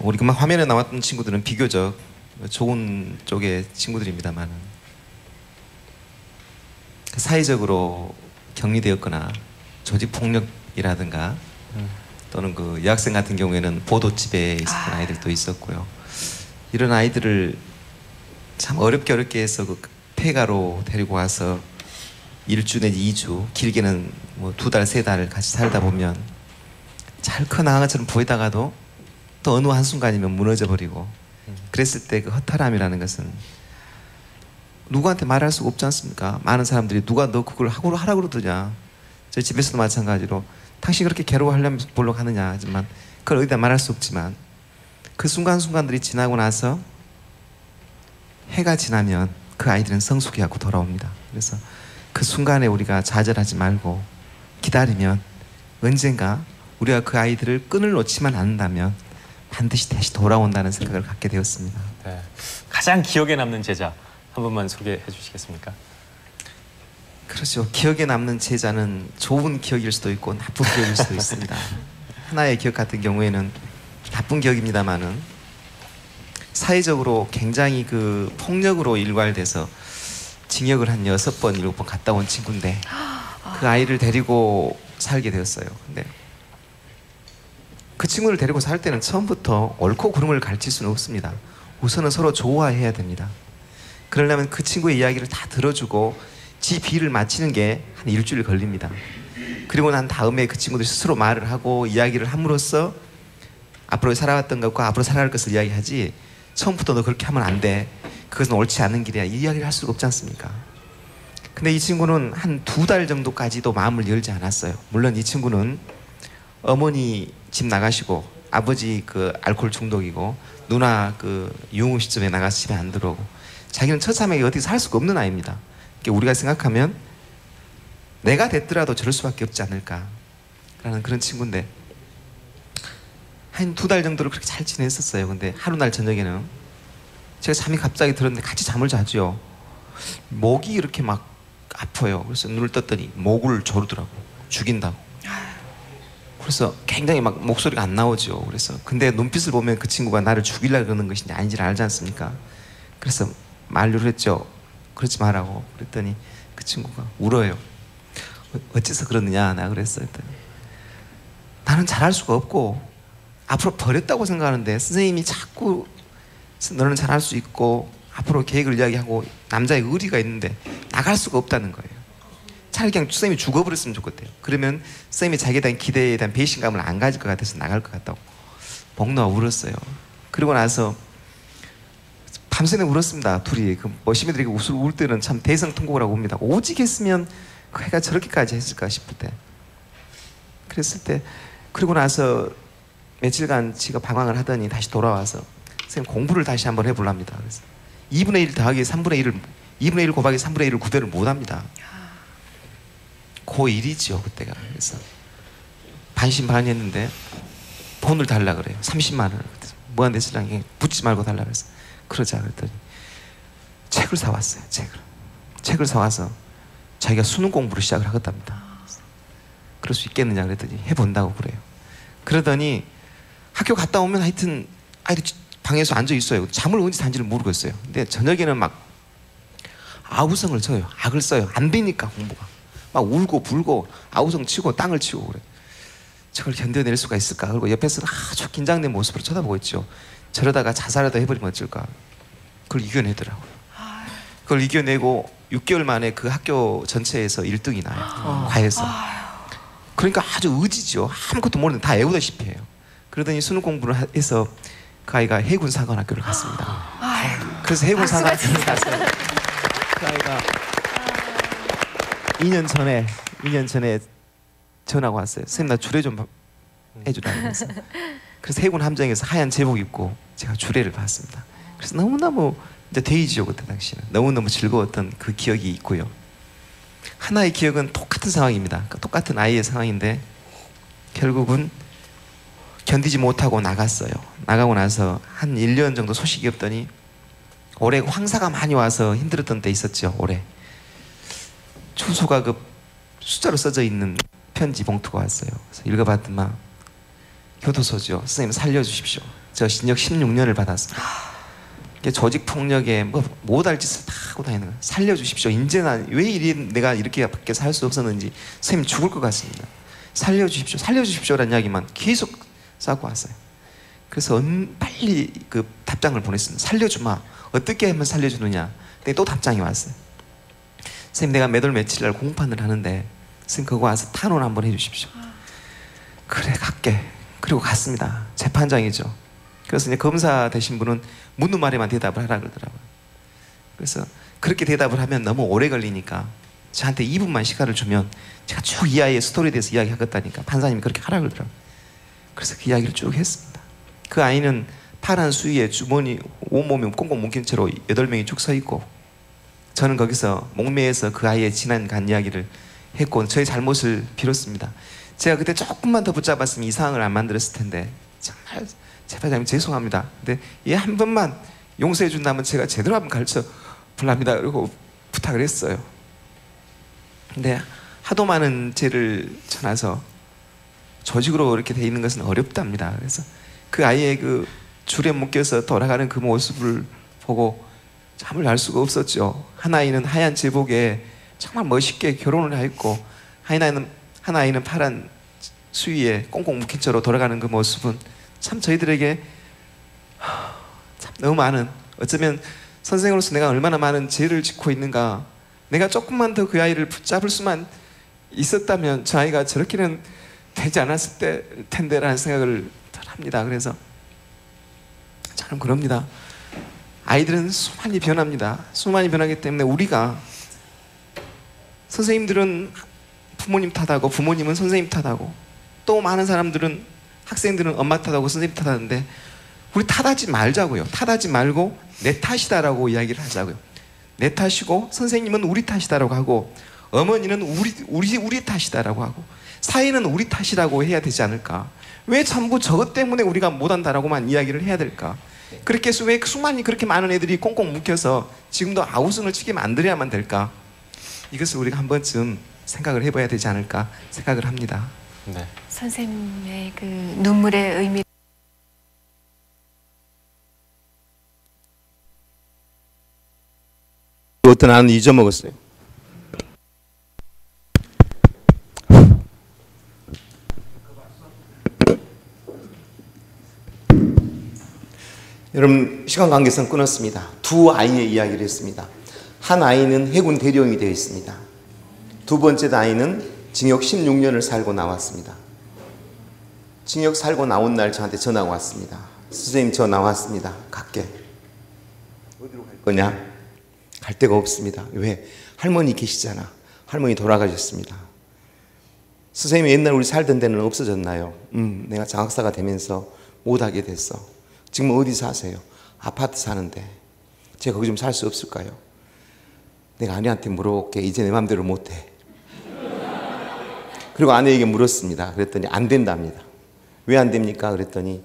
우리 금방 화면에 나왔던 친구들은 비교적 좋은 쪽의 친구들입니다만 사회적으로 격리되었거나 조직폭력이라든가 또는 그 여학생 같은 경우에는 보도집에 있었던 아이들도 있었고요. 이런 아이들을 참 어렵게 해서 그 폐가로 데리고 와서 1주 내지 2주 길게는 뭐 2달, 3달 같이 살다 보면 잘 커나간 것처럼 보이다가도 또 어느 한순간이면 무너져 버리고 그랬을 때 그 허탈함이라는 것은 누구한테 말할 수가 없지 않습니까? 많은 사람들이 누가 너 그걸 하라고 그러더냐. 저희 집에서도 마찬가지로 당신 그렇게 괴로워하려면 뭘로 가느냐 하지만 그걸 어디다 말할 수 없지만 그 순간순간들이 지나고 나서 해가 지나면 그 아이들은 성숙해갖고 돌아옵니다. 그래서 그 순간에 우리가 좌절하지 말고 기다리면 언젠가 우리가 그 아이들을 끈을 놓지만 않는다면 반드시 다시 돌아온다는 생각을 갖게 되었습니다. 네. 가장 기억에 남는 제자 한 분만 소개해 주시겠습니까? 그렇죠. 기억에 남는 제자는 좋은 기억일 수도 있고 나쁜 기억일 수도 있습니다. 하나의 기억 같은 경우에는 나쁜 기억입니다만은 사회적으로 굉장히 그 폭력으로 일괄돼서 징역을 한 6번, 7번 갔다 온 친구인데 그 아이를 데리고 살게 되었어요. 근데 그 친구를 데리고 살 때는 처음부터 옳고 그름을 가르칠 수는 없습니다. 우선은 서로 좋아해야 됩니다. 그러려면 그 친구의 이야기를 다 들어주고 지 비를 마치는 게 한 일주일 걸립니다. 그리고 난 다음에 그 친구들 스스로 말을 하고 이야기를 함으로써 앞으로 살아왔던 것과 앞으로 살아갈 것을 이야기하지 처음부터 너 그렇게 하면 안 돼. 그것은 옳지 않은 길이야. 이 이야기를 할 수가 없지 않습니까? 근데 이 친구는 한 2달 정도까지도 마음을 열지 않았어요. 물론 이 친구는 어머니 집 나가시고 아버지 그 알코올 중독이고 누나 그 유흥 시점에 나가서 집에 안 들어오고 자기는 처참하게 어떻게 살 수가 없는 아이입니다. 우리가 생각하면 내가 됐더라도 저럴 수밖에 없지 않을까라는 그런 친구인데 한 2달 정도를 그렇게 잘 지냈었어요. 근데 하루 날 저녁에는 제가 잠이 갑자기 들었는데 같이 잠을 자죠. 목이 이렇게 막 아파요. 그래서 눈을 떴더니 목을 조르더라고. 죽인다고. 그래서 굉장히 막 목소리가 안 나오죠. 그래서 근데 눈빛을 보면 그 친구가 나를 죽이려고 그러는 것인지 아닌지를 알지 않습니까? 그래서 만류를 했죠. 그러지 말라고. 그랬더니 그 친구가 울어요. 어째서 그러느냐 나 그랬어요. 나는 잘할 수가 없고 앞으로 버렸다고 생각하는데 선생님이 자꾸 너는 잘할 수 있고 앞으로 계획을 이야기하고 남자의 의리가 있는데 나갈 수가 없다는 거예요. 차라리 그냥 선생님이 죽어버렸으면 좋겠대요. 그러면 선생님이 자기에 대한 기대에 대한 배신감을 안 가질 것 같아서 나갈 것 같다고 목 놓아 울었어요. 그리고 나서 밤새는 울었습니다. 둘이 그 시민들이 울 때는 참 대성통곡을 하고 옵니다. 오직 했으면 그 애가 저렇게까지 했을까 싶을 때 그랬을 때 그리고 나서 며칠간 지가 방황을 하더니 다시 돌아와서 선생님 공부를 다시 한번 해보랍니다. 그래서 2분의 1 더하기 3분의 1을 2분의 1 곱하기 3분의 1을 구별을 못합니다. 고1이죠 그때가. 그래서 반신반의했는데 돈을 달라 그래요. 30만 원을. 무한대수량에 붙지 말고 달라 그래서 그러자 그랬더니 책을 사왔어요. 책을 사와서 자기가 수능 공부를 시작을 하겠답니다. 그럴 수 있겠느냐 그랬더니 해본다고 그래요. 그러더니 학교 갔다 오면 하여튼 아이들 방에서 앉아 있어요. 잠을 언제 잔지를 모르겠어요. 근데 저녁에는 막 아우성을 쳐요. 악을 써요. 안 되니까 공부가. 막 울고 불고 아우성 치고 땅을 치고 그래. 저걸 견뎌낼 수가 있을까? 그리고 옆에서 아주 긴장된 모습으로 쳐다보고 있죠. 저러다가 자살하다 해버리면 어쩔까? 그걸 이겨내더라고요. 그걸 이겨내고 6개월 만에 그 학교 전체에서 1등이 나요. 과에서. 그러니까 아주 의지죠. 아무것도 모르는데 다 애우다시피 해요. 그러더니 수능 공부를 해서 그 아이가 해군사관학교를 갔습니다. 그래서 해군사관학교를 가서 그 아이가 2년 전에 전화가 왔어요. 선생님 나 주례 좀 해주라면서. 그래서 해군 함정에서 하얀 제복 입고 제가 주례를 받았습니다. 그래서 너무너무 이제 데이지요 그때 당시는 너무너무 즐거웠던 그 기억이 있고요. 하나의 기억은 똑같은 상황입니다. 그러니까 똑같은 아이의 상황인데 결국은 견디지 못하고 나갔어요. 나가고 나서 한 1년 정도 소식이 없더니 올해 황사가 많이 와서 힘들었던 때 있었죠. 올해 주소가 그 숫자로 써져 있는 편지 봉투가 왔어요. 그래서 읽어봤더만 교도소죠. 선생님 살려주십시오. 저 징역 16년을 받았습니다. 조직폭력에 뭐 못할 짓을 다 하고 다니는 거예요. 살려주십시오. 이제 왜 내가 이렇게 밖에 살 수 없었는지 선생님 죽을 것 같습니다. 살려주십시오. 살려주십시오라는 이야기만 계속 싸고 왔어요. 그래서 빨리 그 답장을 보냈습니다. 살려주마. 어떻게 하면 살려주느냐. 근데 또 답장이 왔어요. 선생님 내가 몇 월 며칠 날 공판을 하는데 선생님 그거 와서 탄원 한번 해주십시오. 그래 갈게. 그리고 갔습니다. 재판장이죠. 그래서 이제 검사 되신 분은 묻는 말에만 대답을 하라 그러더라고요. 그래서 그렇게 대답을 하면 너무 오래 걸리니까 저한테 2분만 시간을 주면 제가 쭉 이 아이의 스토리에 대해서 이야기하겠다니까 판사님이 그렇게 하라 그러더라고요. 그래서 그 이야기를 쭉 했습니다. 그 아이는 파란 수위에 주머니 온몸이 꽁꽁 묶인 채로 8명이 쭉 서 있고, 저는 거기서 목매에서 그 아이의 지난 간 이야기를 했고 저의 잘못을 빌었습니다. 제가 그때 조금만 더 붙잡았으면 이 상황을 안 만들었을 텐데 정말 재판장님 죄송합니다. 근데 얘 한 번만 용서해 준다면 제가 제대로 한번 가르쳐 볼랍니다. 그리고 부탁을 했어요. 근데 하도 많은 죄를 져놔서 조직으로 이렇게 돼 있는 것은 어렵답니다. 그래서 그 아이의 그 줄에 묶여서 돌아가는 그 모습을 보고 잠을 잘 수가 없었죠. 한 아이는 하얀 제복에 정말 멋있게 결혼을 했고, 한 아이는 파란 수위에 꽁꽁 묶인 채로 돌아가는 그 모습은 참 저희들에게 참 너무 많은, 어쩌면 선생으로서 내가 얼마나 많은 죄를 짓고 있는가, 내가 조금만 더 그 아이를 붙잡을 수만 있었다면 저 아이가 저렇게는 되지 않았을 텐데라는 생각을 합니다. 그래서 저는 그럽니다. 아이들은 수많이 변합니다. 수많이 변하기 때문에 우리가, 선생님들은 부모님 탓하고 부모님은 선생님 탓하고 또 많은 사람들은, 학생들은 엄마 탓하고 선생님 탓하는데 우리 탓하지 말자고요. 탓하지 말고 내 탓이다라고 이야기를 하자고요. 내 탓이고 선생님은 우리 탓이다라고 하고 어머니는 우리 탓이다라고 하고 사회는 우리 탓이라고 해야 되지 않을까? 왜 전부 저것 때문에 우리가 못한다라고만 이야기를 해야 될까? 그렇게 해서 왜 수많이 그렇게 많은 애들이 꽁꽁 묶여서 지금도 아우성을 치게 만들어야만 될까? 이것을 우리가 한 번쯤 생각을 해봐야 되지 않을까 생각을 합니다. 네. 선생님의 그 눈물의 의미. 어떤 아는 잊어먹었어요. 여러분, 시간 관계상 끊었습니다. 두 아이의 이야기를 했습니다. 한 아이는 해군 대령이 되어 있습니다. 두 번째 아이는 징역 16년을 살고 나왔습니다. 징역 살고 나온 날 저한테 전화가 왔습니다. 선생님, 저 나왔습니다. 갈게. 어디로 갈 거냐? 갈 데가 없습니다. 왜? 할머니 계시잖아. 할머니 돌아가셨습니다. 선생님이 옛날 우리 살던 데는 없어졌나요? 내가 장학사가 되면서 못하게 됐어. 지금 어디 사세요? 아파트 사는데 제가 거기 좀 살 수 없을까요? 내가 아내한테 물어볼게. 이제 내 맘대로 못해. 그리고 아내에게 물었습니다. 그랬더니 안 된답니다. 왜 안 됩니까? 그랬더니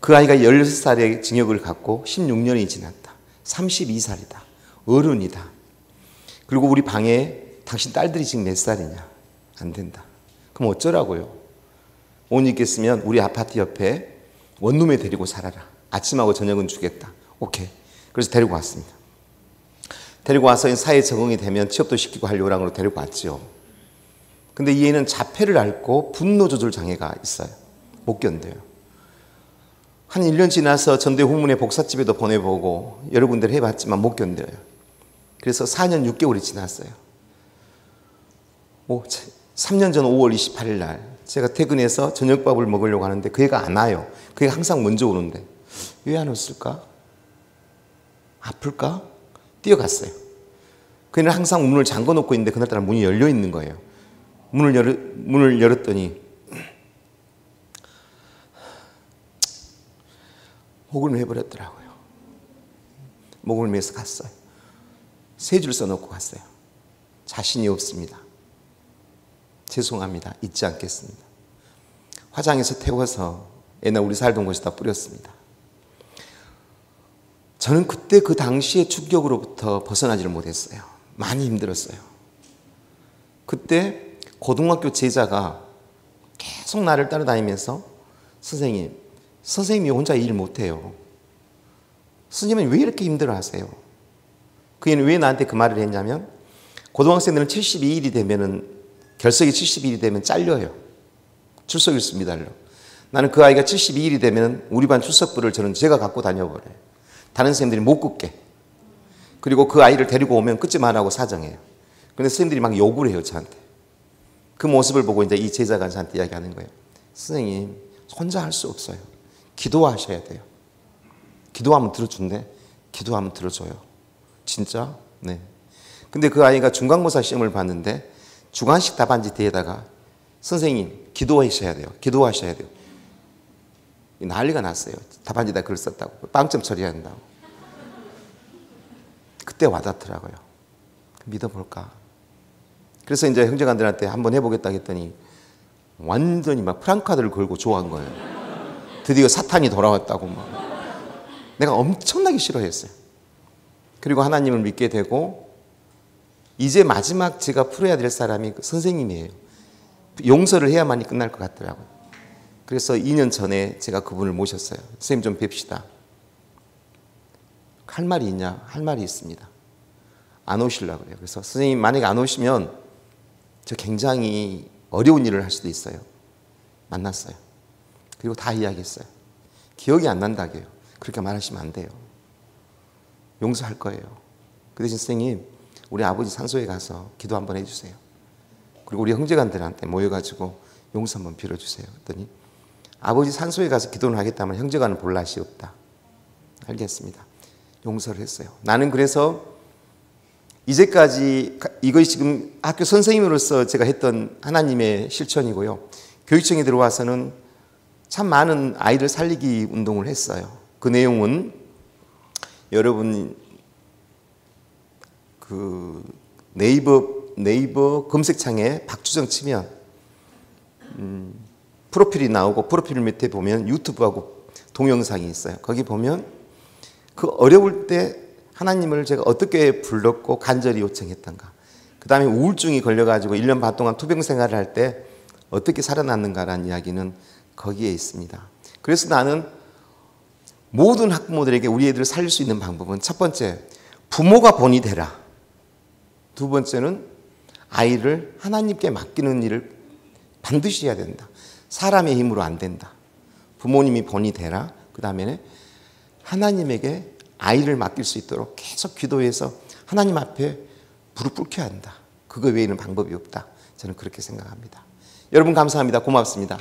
그 아이가 16살의 징역을 갖고 16년이 지났다. 32살이다. 어른이다. 그리고 우리 방에 당신 딸들이 지금 몇 살이냐? 안 된다. 그럼 어쩌라고요? 못 있겠으면 우리 아파트 옆에 원룸에 데리고 살아라. 아침하고 저녁은 주겠다. 오케이. 그래서 데리고 왔습니다. 데리고 와서 사회에 적응이 되면 취업도 시키고 할 요랑으로 데리고 왔죠. 근데 이 애는 자폐를 앓고 분노 조절 장애가 있어요. 못 견뎌요. 한 1년 지나서 전대 후문에 복사집에도 보내보고 여러 군데를 해봤지만 못 견뎌요. 그래서 4년 6개월이 지났어요. 3년 전 5월 28일 날 제가 퇴근해서 저녁밥을 먹으려고 하는데 그 애가 안 와요. 그 애가 항상 먼저 오는데 왜 안 왔을까? 아플까? 뛰어갔어요. 그 애는 항상 문을 잠궈 놓고 있는데 그날따라 문이 열려 있는 거예요. 문을 열었더니 목을 매버렸더라고요. 목을 매서 갔어요. 세 줄 써놓고 갔어요. 자신이 없습니다. 죄송합니다. 잊지 않겠습니다. 화장해서 태워서 옛날 우리 살던 곳에다 뿌렸습니다. 저는 그때 그 당시의 충격으로부터 벗어나지를 못했어요. 많이 힘들었어요. 그때 고등학교 제자가 계속 나를 따라다니면서 선생님이 혼자 일 못해요. 선생님은 왜 이렇게 힘들어하세요? 그 애는 왜 나한테 그 말을 했냐면 고등학생들은 72일이 되면은 결석이 72일이 되면 잘려요. 출석일수 미달려. 나는 그 아이가 72일이 되면 우리 반 출석부를 저는 제가 갖고 다녀버려요. 다른 선생님들이 못 긋게. 그리고 그 아이를 데리고 오면 끄지 말라고 사정해요. 그런데 선생님들이 막 욕을 해요, 저한테. 그 모습을 보고 이제 이 제자가 저한테 이야기하는 거예요. 선생님, 혼자 할 수 없어요. 기도하셔야 돼요. 기도하면 들어준대. 기도하면 들어줘요. 진짜? 네. 근데 그 아이가 중간고사 시험을 봤는데 주관식 답안지 뒤에다가 선생님 기도하셔야 돼요. 기도하셔야 돼요. 난리가 났어요. 답안지에다 글 썼다고. 빵점 처리해야 된다고. 그때 와닿더라고요. 믿어볼까. 그래서 이제 형제간들한테 한번 해보겠다 했더니 완전히 막 프랑카드를 걸고 좋아한 거예요. 드디어 사탄이 돌아왔다고 막. 내가 엄청나게 싫어했어요. 그리고 하나님을 믿게 되고 이제 마지막 제가 풀어야 될 사람이 선생님이에요. 용서를 해야만이 끝날 것 같더라고요. 그래서 2년 전에 제가 그분을 모셨어요. 선생님 좀 뵙시다. 할 말이 있냐? 할 말이 있습니다. 안 오시려고 그래요. 그래서 선생님 만약에 안 오시면 저 굉장히 어려운 일을 할 수도 있어요. 만났어요. 그리고 다 이야기했어요. 기억이 안 난다고요. 그렇게 말하시면 안 돼요. 용서할 거예요. 그 대신 선생님 우리 아버지 산소에 가서 기도 한번 해주세요. 그리고 우리 형제간들한테 모여가지고 용서 한번 빌어주세요. 그랬더니 아버지 산소에 가서 기도를 하겠다면 형제간은 볼 낯이 없다. 알겠습니다. 용서를 했어요. 나는 그래서 이제까지 이것이 지금 학교 선생님으로서 제가 했던 하나님의 실천이고요. 교육청에 들어와서는 참 많은 아이들 살리기 운동을 했어요. 그 내용은 여러분 그 네이버 검색창에 박주정 치면 프로필이 나오고 프로필 밑에 보면 유튜브하고 동영상이 있어요. 거기 보면 그 어려울 때 하나님을 제가 어떻게 불렀고 간절히 요청했던가. 그 다음에 우울증이 걸려가지고 1년 반 동안 투병 생활을 할 때 어떻게 살아났는가라는 이야기는 거기에 있습니다. 그래서 나는 모든 학부모들에게 우리 애들을 살릴 수 있는 방법은 첫 번째, 부모가 본이 되라. 두 번째는 아이를 하나님께 맡기는 일을 반드시 해야 된다. 사람의 힘으로 안 된다. 부모님이 본이 되라. 그 다음에는 하나님에게 아이를 맡길 수 있도록 계속 기도해서 하나님 앞에 무릎 꿇겨야 한다. 그거 외에는 방법이 없다. 저는 그렇게 생각합니다. 여러분 감사합니다. 고맙습니다.